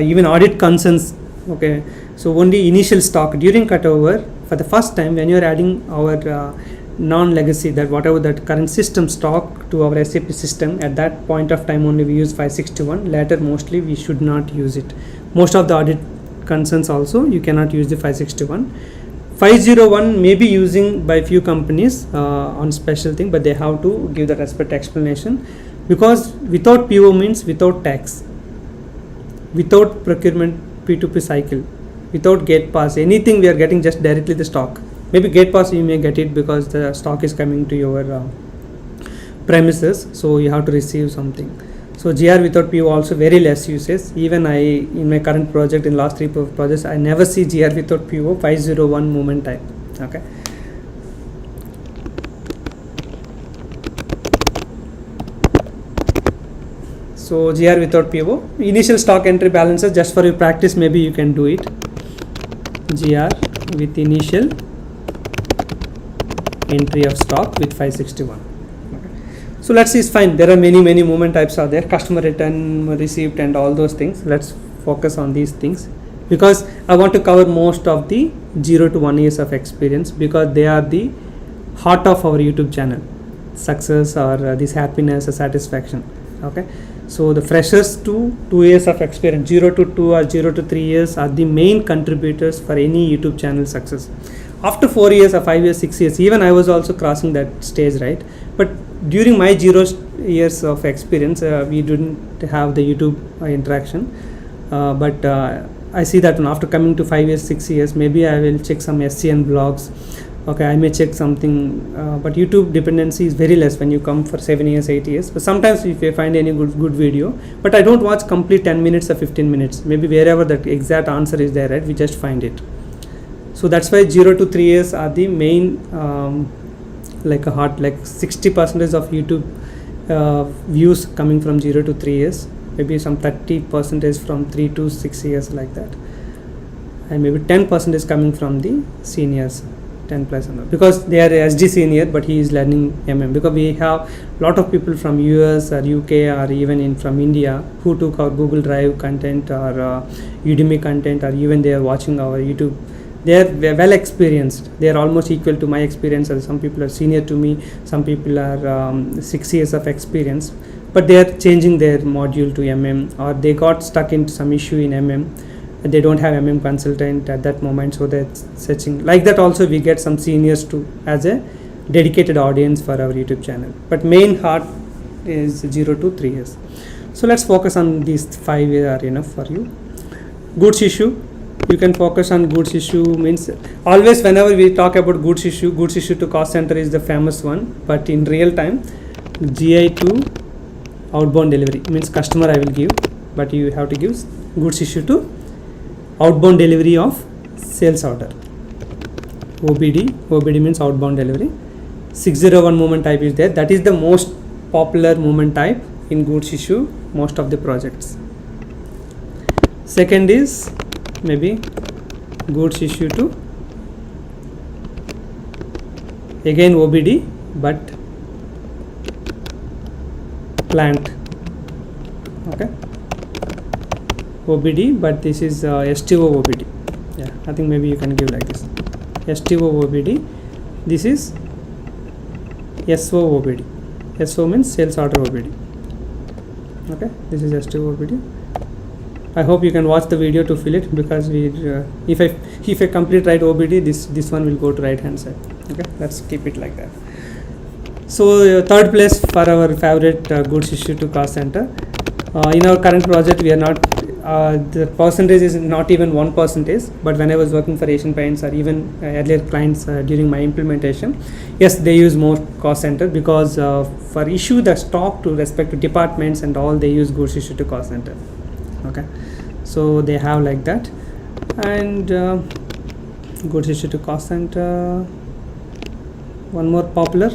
even audit concerns. Okay, so only initial stock during cutover. For the first time, when you are adding our non-legacy, that whatever that current system stock to our SAP system, at that point of time only we use 561. Later mostly we should not use it. Most of the audit concerns also you cannot use the 561. 501 may be using by few companies on special thing, but they have to give the respect explanation, because without PO means without tax, without procurement P2P cycle, without gate pass, anything we are getting just directly the stock. Maybe gate pass you may get it because the stock is coming to your premises, so you have to receive something. So GR without PO also very less uses. Even I, in my current project, in last 3 projects, I never see GR without PO. 501 movement type. Okay. So GR without PO, initial stock entry balances, just for your practice maybe you can do it. GR with initial entry of stock with 561. Okay. So let's see, it's fine. There are many movement types are there, customer return, receipt, and all those things. Let's focus on these things, because I want to cover most of the 0 to 1 years of experience, because they are the heart of our YouTube channel. Success or this happiness or satisfaction. Okay. So the freshers to 2 years of experience, 0 to 2 or 0 to 3 years are the main contributors for any YouTube channel success. After 4 years or 5 years, 6 years, even I was also crossing that stage, right? But during my 0 years of experience, we didn't have the YouTube interaction. But I see that after coming to 5 years, 6 years, maybe I will check some SCN blogs. Okay, I may check something, but YouTube dependency is very less when you come for 7 years, 8 years. But sometimes if I find any good video, but I don't watch complete 10 minutes or 15 minutes. Maybe wherever that exact answer is there, right? We just find it. So that's why 0 to 3 years are the main, like a heart, like 60% of YouTube views coming from 0 to 3 years. Maybe some 30% from 3 to 6 years, like that. And maybe 10% is coming from the seniors. 10 plus and all. Because they are SD senior, but he is learning MM, because we have lot of people from US or UK or even from India who took our Google Drive content or Udemy content, or even they are watching our YouTube. They are well experienced. They are almost equal to my experience, and some people are senior to me, some people are 6 years of experience, but they are changing their module to MM, or they got stuck into some issue in MM. They don't have MM consultant at that moment, so they're searching. Like that also we get some seniors to as a dedicated audience for our YouTube channel. But main heart is 0 to 3 years. So let's focus on these 5 years are enough for you. Goods issue. You can focus on goods issue. Means always whenever we talk about goods issue to cost center is the famous one. But in real time, GI to outbound delivery means customer I will give, but you have to give goods issue to outbound delivery of sales order. OBD means outbound delivery. 601 movement type is there. That is the most popular movement type in goods issue most of the projects. Second is maybe goods issue to again OBD but plant. Okay, OBD, but this is STO OBD. Yeah, I think maybe you can give like this. STO OBD. This is SO OBD. SO means sales order OBD. Okay, this is STO OBD. I hope you can watch the video to fill it, because we if I complete right OBD, this one will go to right hand side. Okay, let's keep it like that. So third place for our favorite goods issue to cost center. In our current project, we are not the percentage is not even 1%, but when I was working for Asian Paints or even earlier clients during my implementation, yes, they use more cost center, because for issue the stock to respect to departments and all, they use goods issue to cost center. Okay, so they have like that. And goods issue to cost center, one more popular.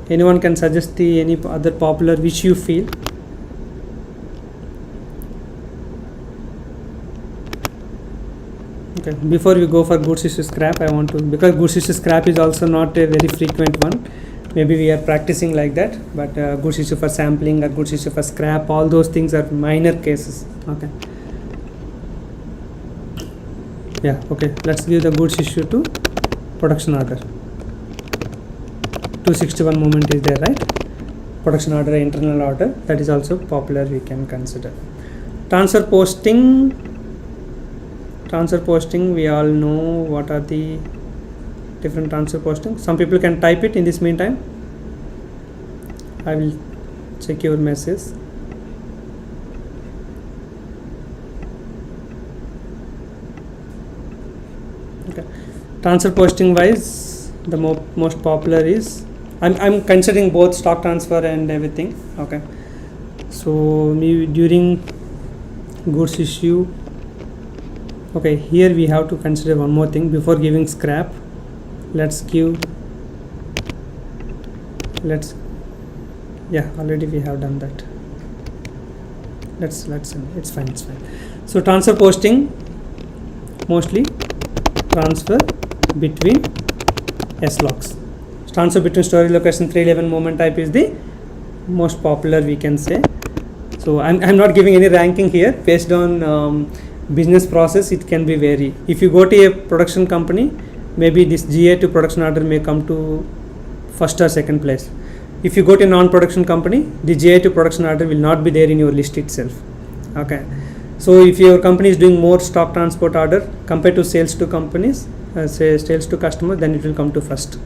Anyone can suggest any other popular which you feel. Okay, before we go for goods issue scrap, I want to, because goods issue scrap is also not a very frequent one, maybe we are practicing like that, but goods issue for sampling or goods issue for scrap, all those things are minor cases. Okay, yeah, okay, let's give the goods issue to production order. 261 movement is there, right? Production order, internal order, that is also popular, we can consider. Transfer posting, we all know what are the different transfer posting. Some people can type it in this meantime. I will check your message. Okay, transfer posting wise, the most popular is, I'm considering both stock transfer and everything. Okay, so during goods issue, okay, here we have to consider one more thing before giving scrap. Yeah, already we have done that. Let's it's fine. So transfer posting, mostly transfer between S-locks. Transfer between storage location 311 movement type is the most popular, we can say. So I'm not giving any ranking here based on business process. It can be vary. If you go to a production company, maybe this GA to production order may come to first or second place. If you go to a non-production company, the GA to production order will not be there in your list itself. Okay, so if your company is doing more stock transport order compared to sales to companies, say sales to customer, then it will come to first.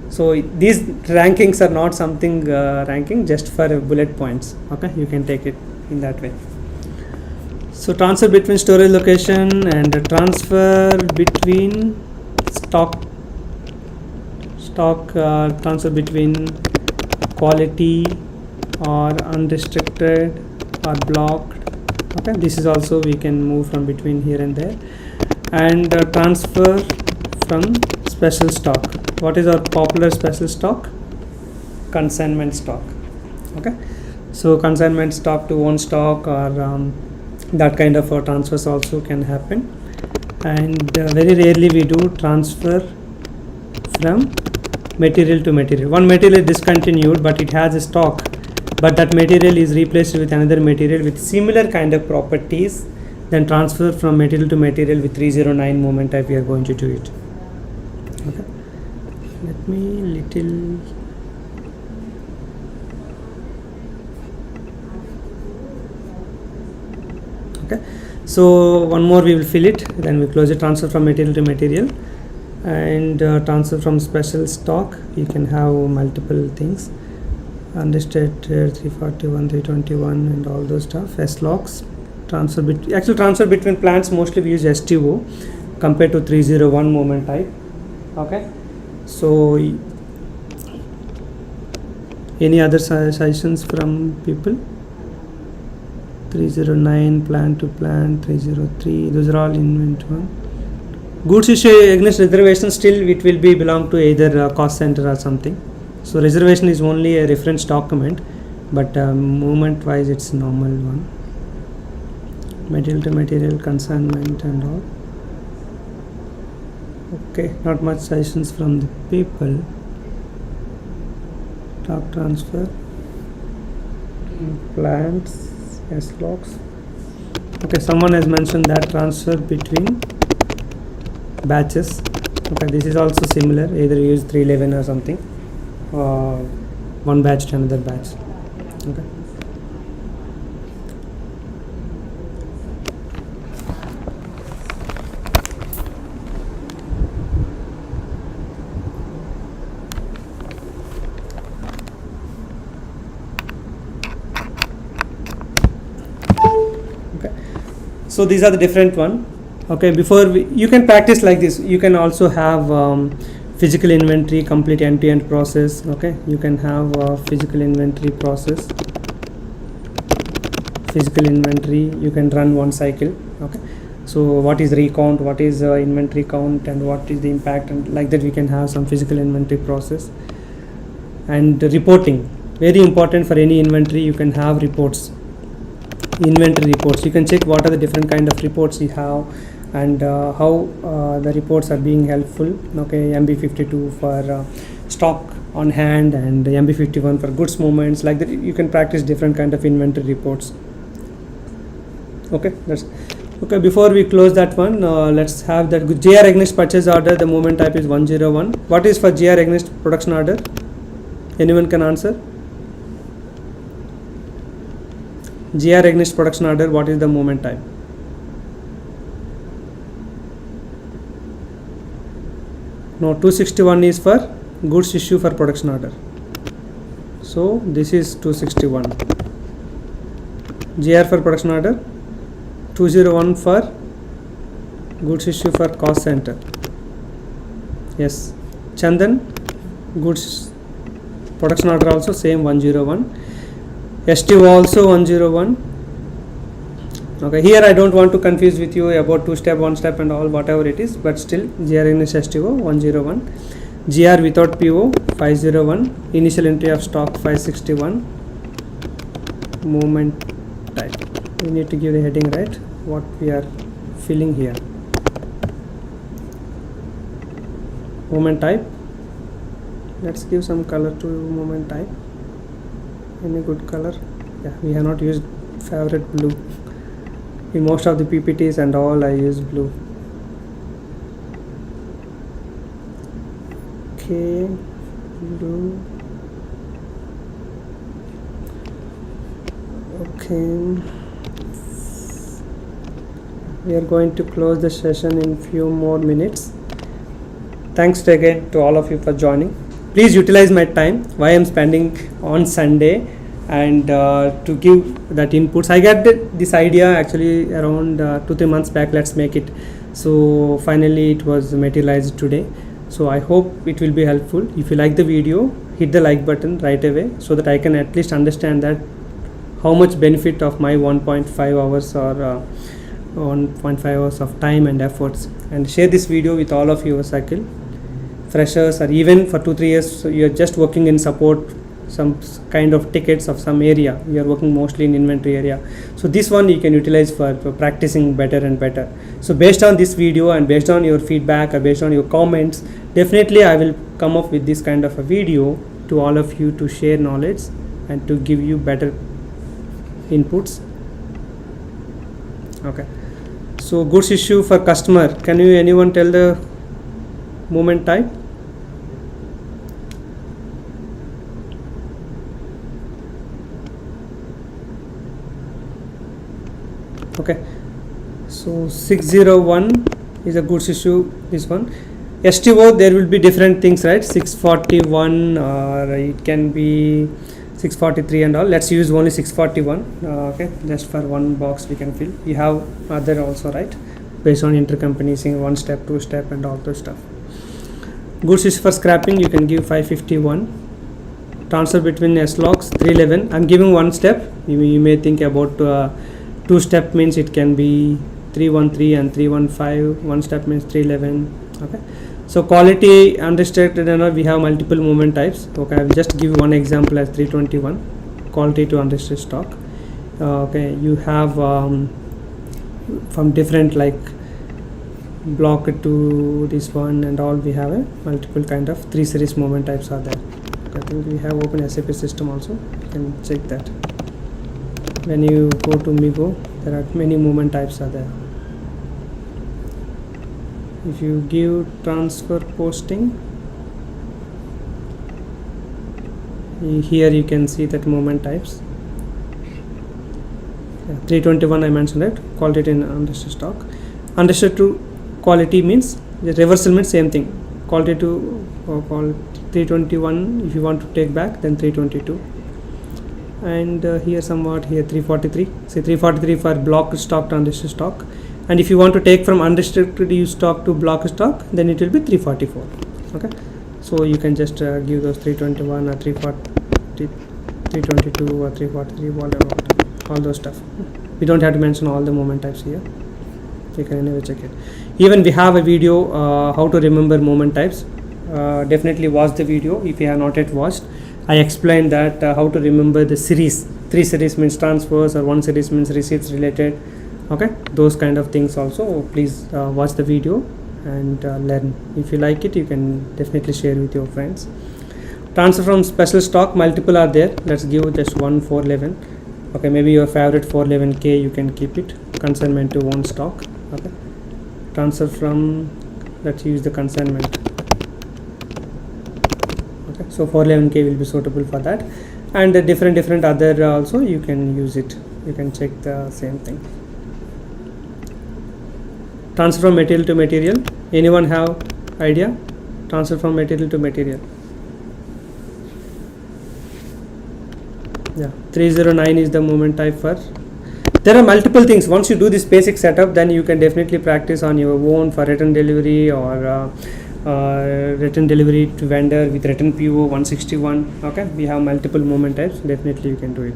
So these rankings are not something ranking, just for bullet points. Okay, you can take it in that way. So transfer between storage location and transfer between stock transfer between quality or unrestricted or blocked. Okay, this is also we can move from between here and there. And transfer from special stock. What is our popular special stock? Consignment stock. Okay, so consignment stock to own stock, or that kind of transfers also can happen. And very rarely we do transfer from material to material. One material is discontinued, but it has a stock, but that material is replaced with another material with similar kind of properties. Then transfer from material to material with 309 movement type. We are going to do it. Okay. Let me little. Okay. So one more we will fill it. Then we close it. Transfer from material to material, and transfer from special stock. You can have multiple things. Understated 341, 321, and all those stuff. S logs. Transfer between plants, mostly we use STO compared to 301 movement type. Okay, so any other suggestions from people? 309 plant to plant, 303, those are all inventory. Goods issue against reservation, still it will be belong to either cost center or something. So reservation is only a reference document, but movement wise it's normal one. Material to material, consignment and all. Okay, not much suggestions from the people. Stock transfer, plants, S logs. Okay, someone has mentioned that transfer between batches. Okay, this is also similar, either use 311 or something, one batch to another batch. Okay. So these are the different one. Okay, before you can practice like this. You can also have physical inventory, complete end-to-end process. Okay, you can have physical inventory process. Physical inventory, you can run one cycle. Okay, so what is recount, what is inventory count, and what is the impact, and like that we can have some physical inventory process. And reporting, very important for any inventory. You can have reports. Inventory reports, you can check what are the different kind of reports you have, and how the reports are being helpful. Okay, MB52 for stock on hand, and MB51 for goods movements. Like that you can practice different kind of inventory reports. Okay, that's okay. Before we close that one, let's have that GR against purchase order. The movement type is 101. What is for GR against production order? Anyone can answer? GR against production order, what is the movement type? No, 261 is for goods issue for production order. So this is 261. GR for production order, 201 for goods issue for cost center. Yes. Chandan, goods production order also same 101. STO also 101. Okay, here I don't want to confuse with you about 2-step, 1-step and all, whatever it is, but still GR against STO 101. GR without PO 501. Initial entry of stock 561. Movement type, we need to give the heading, right, what we are filling here. Movement type, let's give some color to movement type. Any good color? Yeah, we have not used favorite blue. In most of the PPTs and all I use blue. Okay, blue. Okay, we are going to close the session in few more minutes. Thanks again to all of you for joining. Please utilize my time, why I am spending on Sunday, and to give that inputs. I got this idea actually around 2-3 months back. Let's make it. So finally it was materialized today. So I hope it will be helpful. If you like the video, hit the like button right away, so that I can at least understand that how much benefit of my 1.5 hours or 1.5 hours of time and efforts. And share this video with all of your cycle freshers, or even for 2-3 years you are just working in support, some kind of tickets of some area, you are working mostly in inventory area. So this one you can utilize for practicing better and better. So based on this video and based on your feedback or based on your comments, Definitely I will come up with this kind of a video to all of you to share knowledge and to give you better inputs. Okay, so goods issue for customer, can you anyone tell the movement type? Okay, so 601 is a goods issue, this one. STO, there will be different things, right? 641 or it can be 643 and all. Let's use only 641. Okay, just for one box we can fill. We have other also, right? Based on intercompany, one step, two step and all those stuff. Goods issue for scrapping, you can give 551. Transfer between S-logs 311. I'm giving one step. You may think about two step means it can be 313 and 315. One step means 311. Okay. So quality unrestricted and all, we have multiple movement types. Okay, I will just give one example as 321, quality to unrestricted stock. Okay, you have from different like block to this one and all, we have a multiple kind of 3 series movement types are there. I think we have open SAP system also, you can check that. When you go to Migo, there are many movement types are there. If you give transfer posting, here you can see that movement types. 321 I mentioned, right? Quality in unrestricted stock. Unrestricted to quality means the reversal means same thing. Quality to call 321. If you want to take back, then 322. And here somewhat here 343. Say 343 for block stock to unrestricted stock. And if you want to take from unrestricted use stock to block stock, then it will be 344. Okay, so you can just give those 321 or 340, 322 or 343, whatever, all those stuff. We don't have to mention all the movement types here. You can anyway check it. Even we have a video how to remember movement types. Definitely watch the video if you have not yet watched. I explained that how to remember the series. 3 series means transfers or 1 series means receipts related. Okay, those kind of things also. Please watch the video and learn. If you like it, you can definitely share with your friends. Transfer from special stock, multiple are there. Let's give just one 411. Okay, maybe your favorite 411K, you can keep it. Consignment to own stock. Okay, transfer from, let's use the consignment. Okay, so 411K will be suitable for that. And different other also you can use it. You can check the same thing. Transfer from material to material. Anyone have idea? Transfer from material to material. Yeah, 309 is the movement type for. There are multiple things. Once you do this basic setup, then you can definitely practice on your own for return delivery or return delivery to vendor with return PO 161. Okay, we have multiple movement types. Definitely you can do it.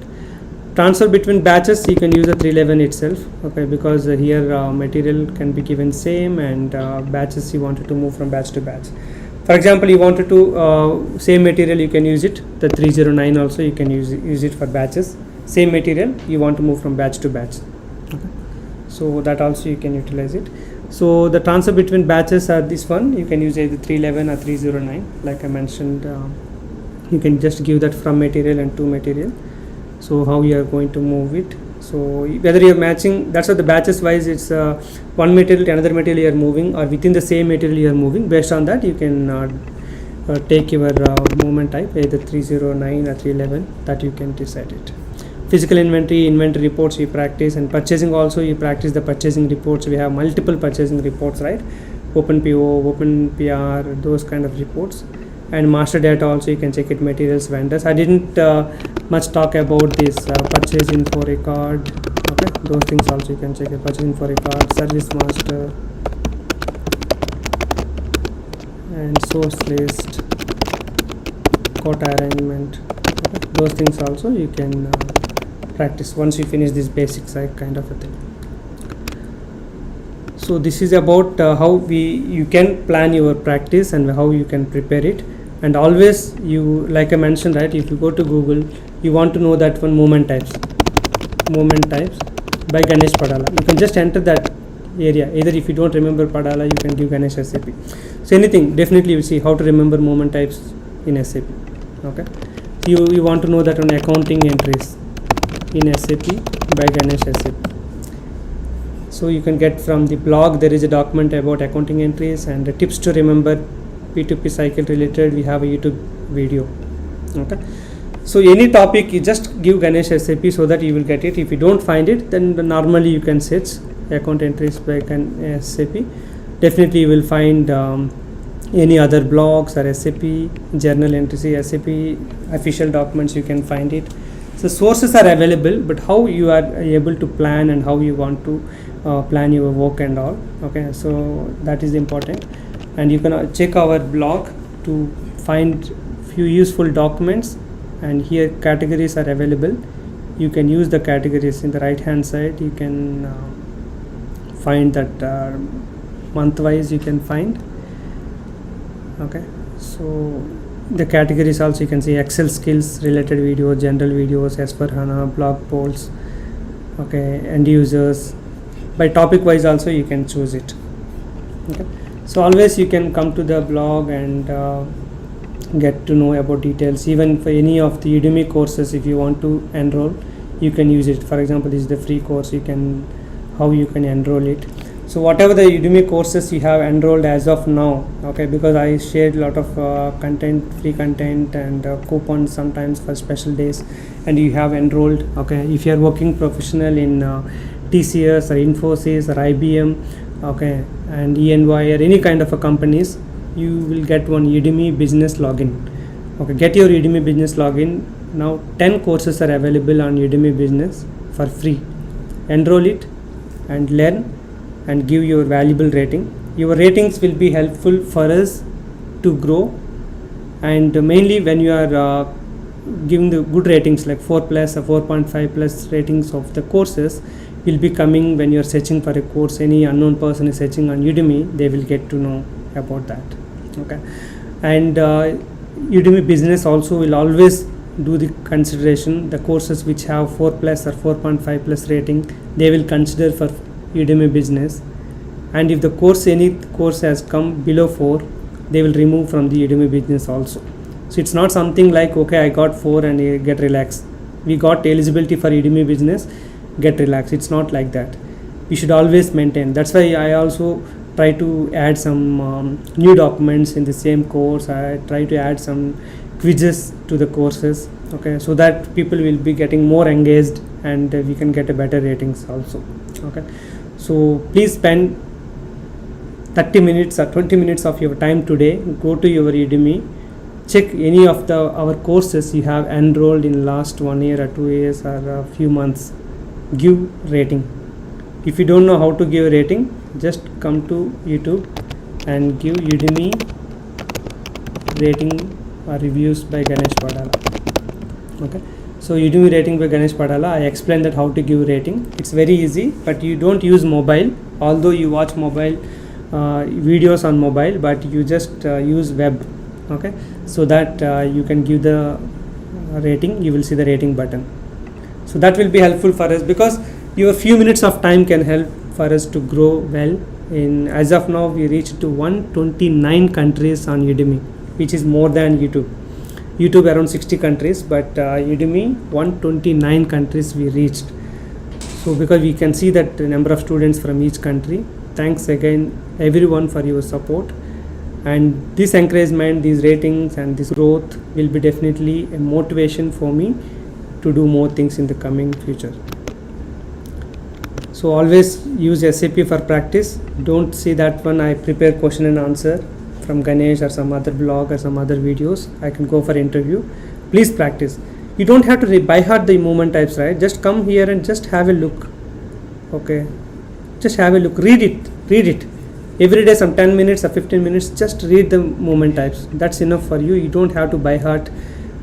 Transfer between batches, you can use the 311 itself. Okay, because here material can be given same and batches you wanted to move from batch to batch. For example, you wanted to same material, you can use it. The 309 also you can use it for batches. Same material you want to move from batch to batch. Okay, so that also you can utilize it. So the transfer between batches are this one. You can use either 311 or 309. Like I mentioned, you can just give that from material and to material. So how you are going to move it. So whether you are matching, that's what the batches wise, it's one material to another material you are moving, or within the same material you are moving. Based on that, you can take your movement type, either 309 or 311, that you can decide it. Physical inventory reports you practice, and purchasing also you practice the purchasing reports. We have multiple purchasing reports, right? Open PO, open PR, those kind of reports. And master data also you can check it, materials, vendors. I didn't much talk about this purchase info record. Okay, those things also you can check it, purchase info record, service master, and source list, quota arrangement. Okay, those things also you can practice once you finish this basic side kind of a thing. So this is about how you can plan your practice and how you can prepare it. And always, you, like I mentioned, right, if you go to Google, you want to know that one movement types by Ganesh Padala. You can just enter that area. Either if you don't remember Padala, you can give Ganesh SAP. So anything, definitely you will see how to remember movement types in SAP. Okay, you want to know that on accounting entries in SAP by Ganesh SAP. So you can get from the blog, there is a document about accounting entries and the tips to remember P2P cycle related. We have a YouTube video. Okay, so any topic you just give Ganesh SAP so that you will get it. If you don't find it, then normally you can search account entries by SAP. Definitely you will find any other blogs or SAP journal entries, SAP official documents, you can find it. So sources are available, but how you are able to plan and how you want to plan your work and all. Okay, so that is important. And you can check our blog to find few useful documents, and here categories are available. You can use the categories in the right hand side. You can find that month wise you can find. Okay, so the categories also you can see Excel skills related videos, general videos, S/4HANA, blog posts, okay, end users. By topic wise also you can choose it. Okay, so always you can come to the blog and get to know about details. Even for any of the Udemy courses, if you want to enroll, you can use it. For example, this is the free course, you can how you can enroll it. So whatever the Udemy courses you have enrolled as of now, okay, because I shared a lot of content, free content and coupons sometimes for special days, and you have enrolled. Okay, if you are working professional in TCS or Infosys or IBM, okay, and ENY or any kind of a companies, you will get one Udemy business login. Okay, get your Udemy business login. Now 10 courses are available on Udemy business for free. Enroll it and learn and give your valuable rating. Your ratings will be helpful for us to grow, and mainly when you are giving the good ratings like 4 plus or 4.5 plus ratings of the courses will be coming when you are searching for a course. Any unknown person is searching on Udemy, they will get to know about that. Okay, and Udemy business also will always do the consideration. The courses which have 4 plus or 4.5 plus rating, they will consider for Udemy business, and if the course, any course has come below 4, they will remove from the Udemy business also. So it's not something like, okay, I got 4 and I get relaxed, we got eligibility for Udemy business, get relaxed. It's not like that. We should always maintain. That's why I also try to add some new documents in the same course. I try to add some quizzes to the courses, okay, so that people will be getting more engaged and we can get a better ratings also. Okay, so please spend 30 minutes or 20 minutes of your time today. Go to your Udemy, check any of our courses you have enrolled in last 1 year or 2 years or a few months. Give rating. If you don't know how to give a rating, just come to YouTube and give Udemy rating or reviews by Ganesh Padala. Okay, so Udemy rating by Ganesh Padala, I explained that how to give rating. It's very easy, but you don't use mobile, although you watch mobile videos on mobile, but you just use web. Okay, so that you can give the rating. You will see the rating button. So that will be helpful for us, because your few minutes of time can help for us to grow well. In as of now, we reached to 129 countries on Udemy, which is more than YouTube. YouTube around 60 countries, but Udemy 129 countries we reached. So because we can see that the number of students from each country. Thanks again everyone for your support, and this encouragement, these ratings and this growth will be definitely a motivation for me to do more things in the coming future. So always use SAP for practice. Don't see that one I prepare question and answer from Ganesh or some other blog or some other videos. I can go for interview. Please practice. You don't have to by heart the movement types, right? Just come here and just have a look. Okay, just have a look. Read it every day, some 10 minutes or 15 minutes. Just read the movement types. That's enough for you. You don't have to by heart.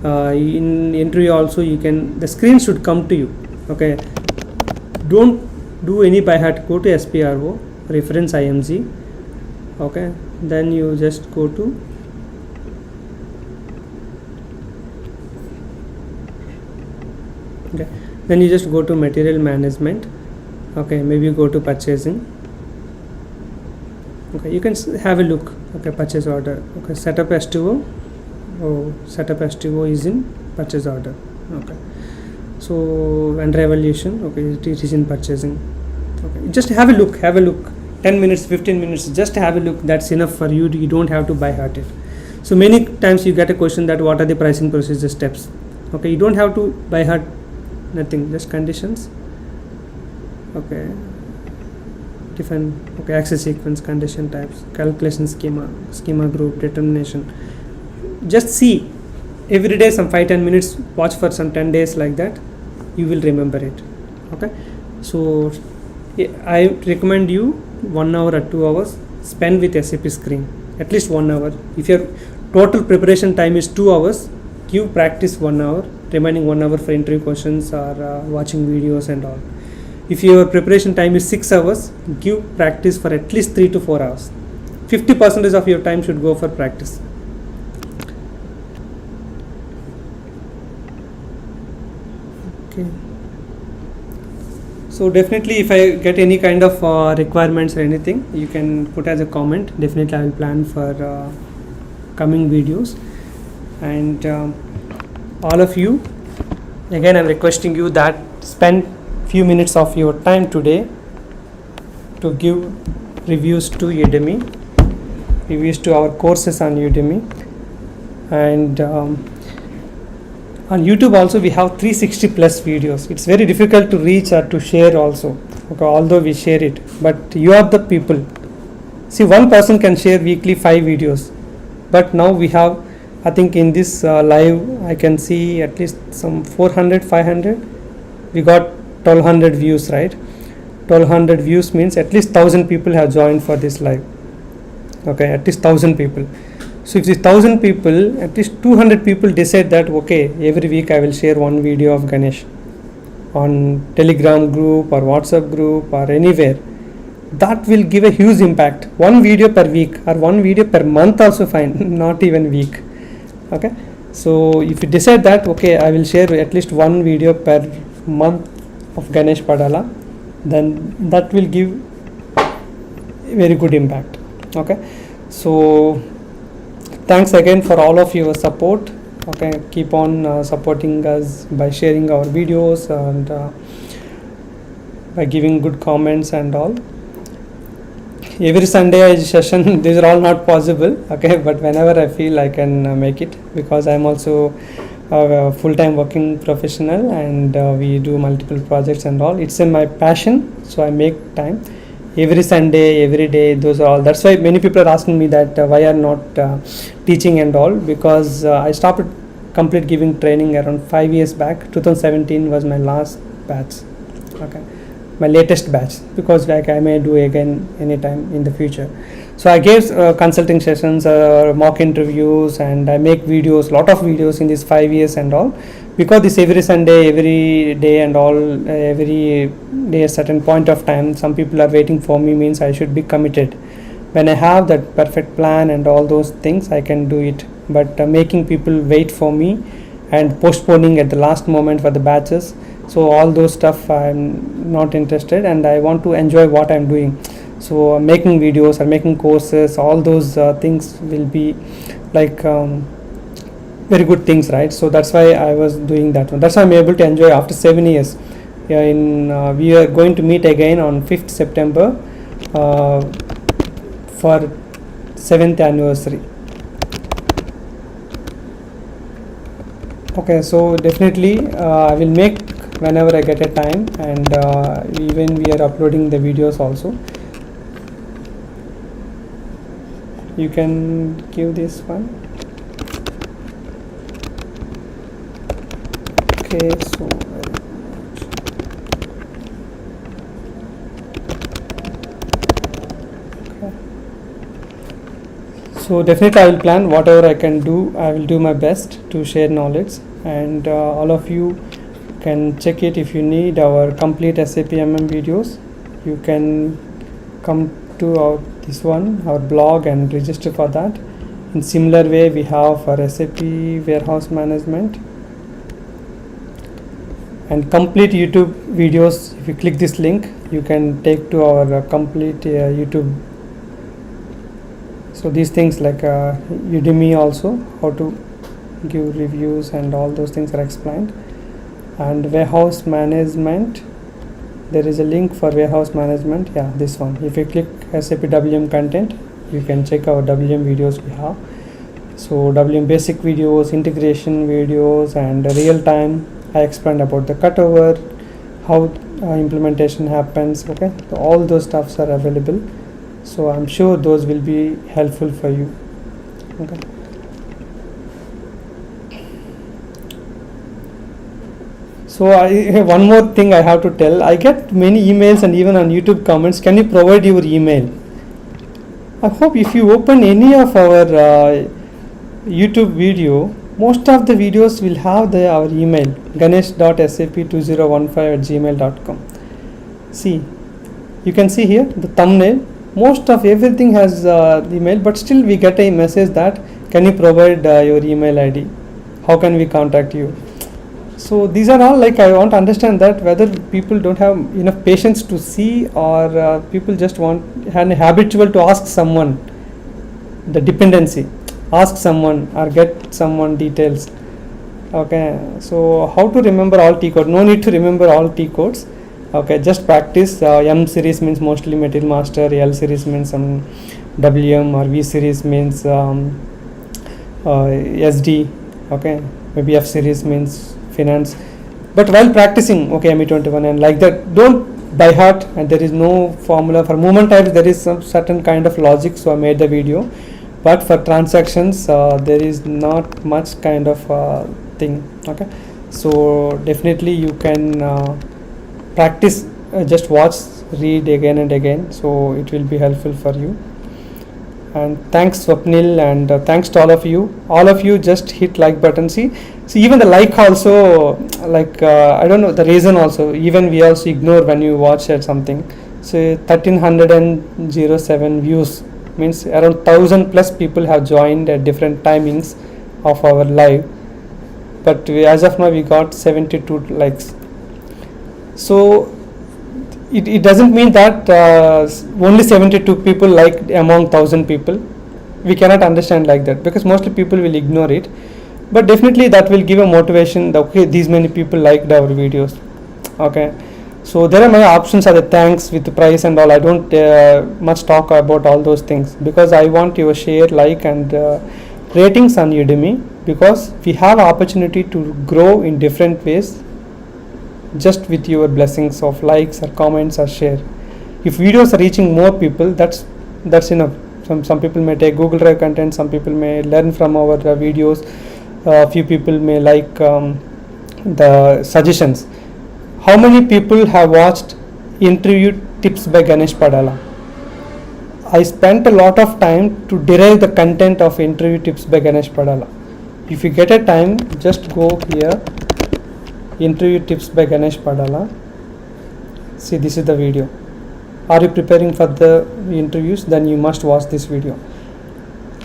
In interview also you can, the screen should come to you. Okay, don't do any by heart. Go to SPRO, reference IMG. Okay, then you just go to then you just go to material management. Okay, maybe go to purchasing. Okay, you can have a look. Okay, purchase order. Okay, setup S2O. Oh, setup S2O is in purchase order. Okay, so vendor evaluation. Okay, it is in purchasing. Okay, just have a look. 10 minutes, 15 minutes, just have a look. That's enough for you. You don't have to by heart it. So many times you get a question that what are the pricing procedure steps. Okay, you don't have to by heart nothing, just conditions. Okay, different. Okay, access sequence, condition types, calculation schema group, determination. Just see every day some 5-10 minutes, watch for some 10 days like that, you will remember it. Okay, so I recommend you 1 hour or 2 hours spend with SAP screen, at least 1 hour. If your total preparation time is 2 hours, give practice 1 hour, remaining 1 hour for interview questions or watching videos and all. If your preparation time is 6 hours, give practice for at least 3 to 4 hours. 50% of your time should go for practice. Okay. So definitely if I get any kind of requirements or anything, you can put as a comment. Definitely I will plan for coming videos. And all of you, again I'm requesting you that spend few minutes of your time today to give reviews to Udemy, reviews to our courses on Udemy. And on YouTube also we have 360 plus videos. It's very difficult to reach or to share also, okay, although we share it, but you are the people. See, one person can share weekly 5 videos, but now we have, I think in this live I can see at least some 400, 500. We got 1200 views, right? 1200 views means at least 1000 people have joined for this live. Okay, at least 1000 people. So if these 1000 people, at least 200 people decide that okay, every week I will share one video of Ganesh on Telegram group or WhatsApp group or anywhere, that will give a huge impact. One video per week or one video per month also fine, not even week. Okay, so if you decide that okay, I will share at least one video per month of Ganesh Padala, then that will give very good impact. Okay, so thanks again for all of your support. Okay, keep on supporting us by sharing our videos and by giving good comments and all. Every Sunday session, these are all not possible, okay, but whenever I feel I can make it, because I'm also a full-time working professional and we do multiple projects and all. It's in my passion, so I make time every Sunday, every day. Those are all. That's why many people are asking me that why are not teaching and all, because I stopped complete giving training around 5 years back. 2017 was my last batch, okay, my latest batch, because like I may do again anytime in the future. So I gave consulting sessions, mock interviews, and I make videos, lot of videos in these 5 years and all, because this every Sunday, every day and all, every day at certain point of time, some people are waiting for me, means I should be committed. When I have that perfect plan and all those things, I can do it. But making people wait for me and postponing at the last moment for the batches, so all those stuff I'm not interested, and I want to enjoy what I'm doing. So making videos or making courses, all those things will be like very good things, right? So that's why I was doing that one. That's why I'm able to enjoy after 7 years. Yeah, we are going to meet again on 5th September for 7th anniversary. Okay, so definitely I will make whenever I get a time, and even we are uploading the videos also. You can give this one. Okay, so okay. So definitely I will plan whatever I can do. I will do my best to share knowledge, and all of you can check it. If you need our complete SAP MM videos, you can come to our blog and register for that. In similar way, we have for SAP warehouse management and complete YouTube videos. If you click this link, you can take to our complete YouTube So these things like Udemy also, how to give reviews and all those things are explained. And warehouse management, there is a link for warehouse management. Yeah, this one. If you click SAP WM content, you can check our WM videos we have. So WM basic videos, integration videos, and real time I explained about the cutover, how implementation happens. Okay, so all those stuffs are available, so I'm sure those will be helpful for you. Okay, so one more thing I have to tell. I get many emails and even on YouTube comments, can you provide your email? I hope if you open any of our YouTube video, most of the videos will have our email, ganesh.sap2015@gmail.com. See, you can see here the thumbnail, most of everything has email, but still we get a message that can you provide your email ID, how can we contact you? So these are all like, I want to understand that whether people don't have enough patience to see, or people just want an habitual to ask someone the dependency, ask someone or get someone details. Okay, so how to remember all T code? No need to remember all T codes. Okay, just practice. M series means mostly material master, L series means some WM, or V series means SD. Okay, maybe F series means finance. But while practicing, okay, ME21 and like that, don't by heart, and there is no formula. For movement types there is some certain kind of logic, so I made the video. But for transactions there is not much kind of thing. Okay, so definitely you can practice, just watch, read again and again, so it will be helpful for you. And thanks Swapnil, and thanks to all of you. All of you just hit like button. See even the like also, like I don't know the reason also, even we also ignore when you watch at something. So 1307 views means around 1000 plus people have joined at different timings of our live, but as of now we got 72 likes. So it doesn't mean that only 72 people liked among 1000 people. We cannot understand like that, because mostly people will ignore it, but definitely that will give a motivation that okay, these many people liked our videos. Okay, so there are my options are the thanks with the price and all. I don't much talk about all those things, because I want your share, like, and ratings on Udemy, because we have opportunity to grow in different ways just with your blessings of likes or comments or share. If videos are reaching more people, that's enough. Some people may take Google Drive content, some people may learn from our videos, few people may like the suggestions. How many people have watched interview tips by Ganesh Padala? I spent a lot of time to derive the content of interview tips by Ganesh Padala. If you get a time, just go here, interview tips by Ganesh Padala. See, this is the video. Are you preparing for the interviews? Then you must watch this video.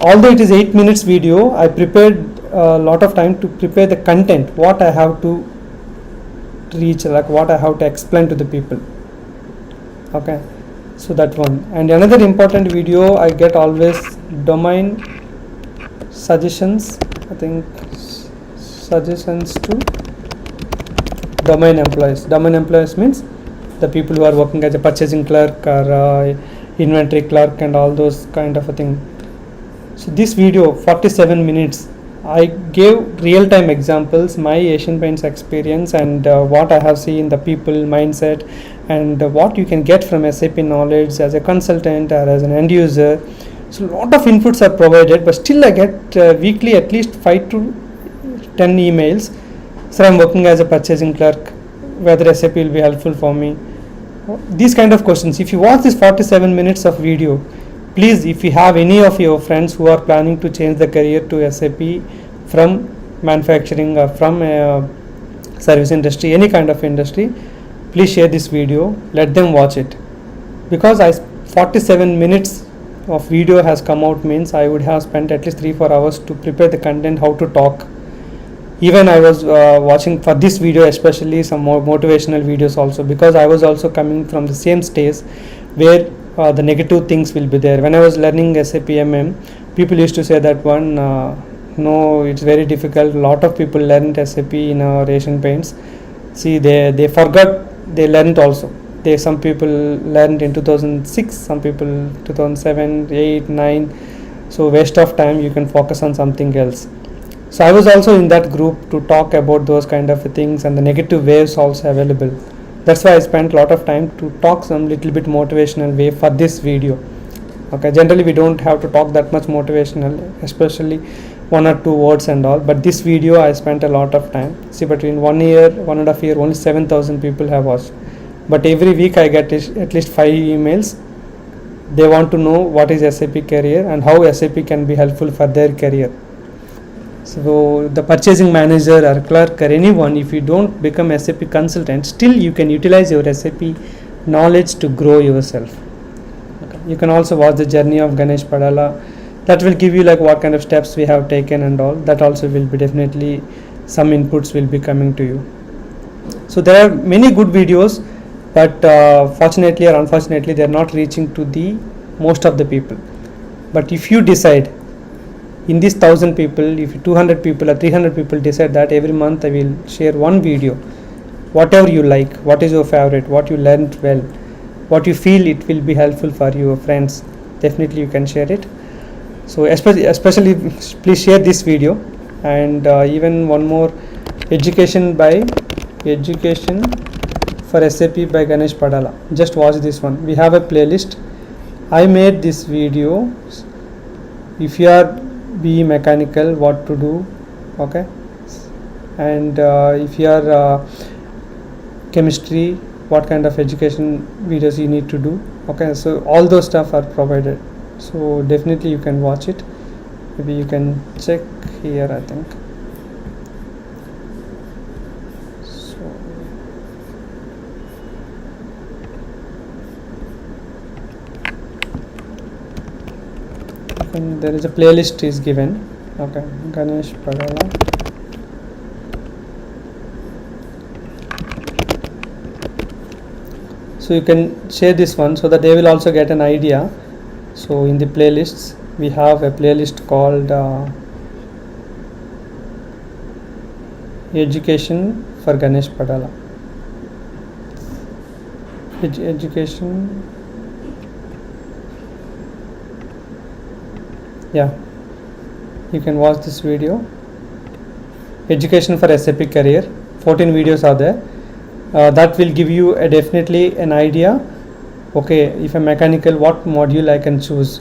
Although it is 8 minutes video, I prepared a lot of time to prepare the content, what I have to reach, like what I have to explain to the people. Okay, so that one. And another important video I get always, domain suggestions, I think suggestions to domain employees. Domain employees means the people who are working as a purchasing clerk or inventory clerk and all those kind of a thing. So this video 47 minutes, I gave real-time examples, my Asian Paints experience, and what I have seen, the people mindset, and what you can get from SAP knowledge as a consultant or as an end user. So a lot of inputs are provided, but still I get weekly at least 5 to 10 emails. So I'm working as a purchasing clerk, whether SAP will be helpful for me. These kind of questions. If you watch this 47 minutes of video, please, if you have any of your friends who are planning to change the career to SAP from manufacturing or from service industry, any kind of industry, please share this video, let them watch it. Because 47 minutes of video has come out means I would have spent at least 3-4 hours to prepare the content, how to talk. Even I was watching for this video especially some more motivational videos also, because I was also coming from the same stage where the negative things will be there. When I was learning SAP MM, people used to say that one, no, it's very difficult. A lot of people learned SAP in our Asian Paints. See, they forgot, they learned also. Some people learned in 2006, some people 2007, 8, 9. So waste of time, you can focus on something else. So I was also in that group to talk about those kind of things, and the negative waves also available. That's why I spent a lot of time to talk some little bit motivational way for this video. Okay, generally we don't have to talk that much motivational, especially 1 or 2 words and all, but this video I spent a lot of time. See, between 1 year, 1.5 year, only 7,000 people have watched, but every week I get at least 5 emails. They want to know what is SAP career and how SAP can be helpful for their career. So the purchasing manager or clerk or anyone, if you don't become SAP consultant, still you can utilize your SAP knowledge to grow yourself. Okay. You can also watch the journey of Ganesh Padala. That will give you like what kind of steps we have taken and all. That also will be definitely some inputs will be coming to you. So there are many good videos, but fortunately or unfortunately they are not reaching to the most of the people. But if you decide, in these 1,000 people, if 200 people or 300 people decide that every month I will share one video, whatever you like, what is your favorite, what you learned well, what you feel it will be helpful for your friends, definitely you can share it. So especially please share this video. And even one more, education for SAP by Ganesh Padala. Just watch this one. We have a playlist. I made this video. If you are BE mechanical, what to do, okay, and if you are chemistry, what kind of education videos you need to do, okay. So all those stuff are provided, so definitely you can watch it. Maybe you can check here, I think. And there is a playlist is given, okay, Ganesh Padala. So you can share this one so that they will also get an idea. So in the playlists, we have a playlist called education for Ganesh Padala. Education. Yeah, you can watch this video. Education for SAP career. 14 videos are there. That will give you definitely an idea. Okay, if a mechanical, what module I can choose.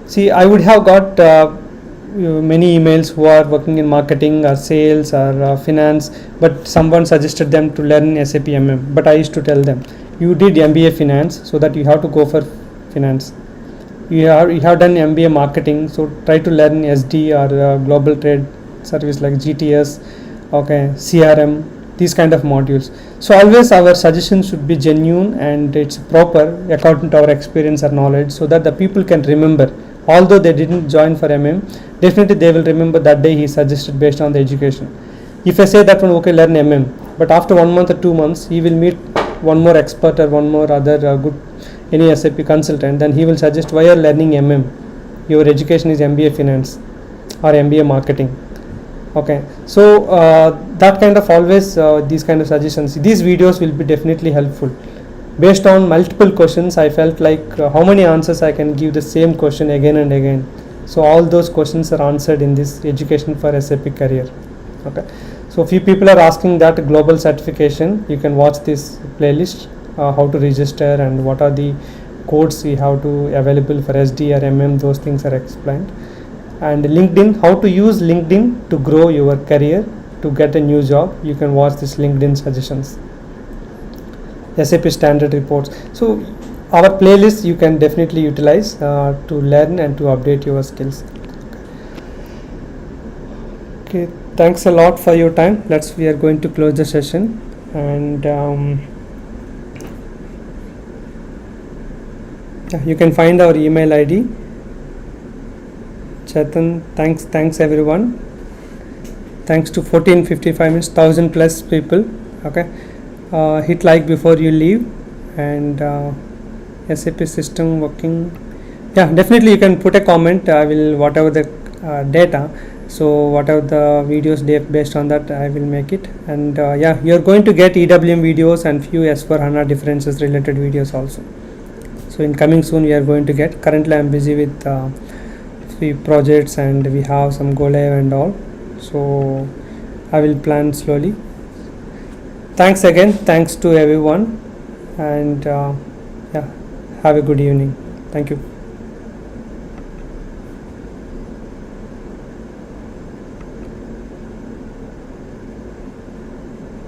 See, I would have got many emails who are working in marketing or sales or finance, but someone suggested them to learn SAP MM. But I used to tell them, you did MBA finance, so that you have to go for finance. You have done MBA marketing, so try to learn SD or global trade service like GTS, okay, CRM, these kind of modules. So always our suggestions should be genuine and it's proper according to our experience or knowledge, so that the people can remember. Although they didn't join for MM, definitely they will remember that day he suggested based on the education. If I say that one, okay, learn MM, but after 1 month or 2 months he will meet one more expert or one more other good any SAP consultant, then he will suggest why you are learning MM. Your education is MBA finance or MBA marketing. Okay, so that kind of always these kind of suggestions. These videos will be definitely helpful. Based on multiple questions, I felt like how many answers I can give the same question again and again. So all those questions are answered in this education for SAP career. Okay, so few people are asking that global certification. You can watch this playlist. How to register and what are the codes we have to available for SD or MM, those things are explained. And LinkedIn, how to use LinkedIn to grow your career, to get a new job. You can watch this LinkedIn suggestions. SAP standard reports. So our playlist you can definitely utilize to learn and to update your skills. Okay, thanks a lot for your time. We are going to close the session, and you can find our email ID. Chetan, thanks everyone. Thanks to 1455 minutes, 1000 plus people. Okay, hit like before you leave, and SAP system working. Yeah, definitely you can put a comment. I will whatever the data, so whatever the videos based on that I will make it. And yeah, you're going to get EWM videos and few S4HANA differences related videos also. So in coming soon we are going to get. Currently I'm busy with few projects and we have some go live and all, so I will plan slowly. Thanks again, thanks to everyone, and yeah, have a good evening. Thank you.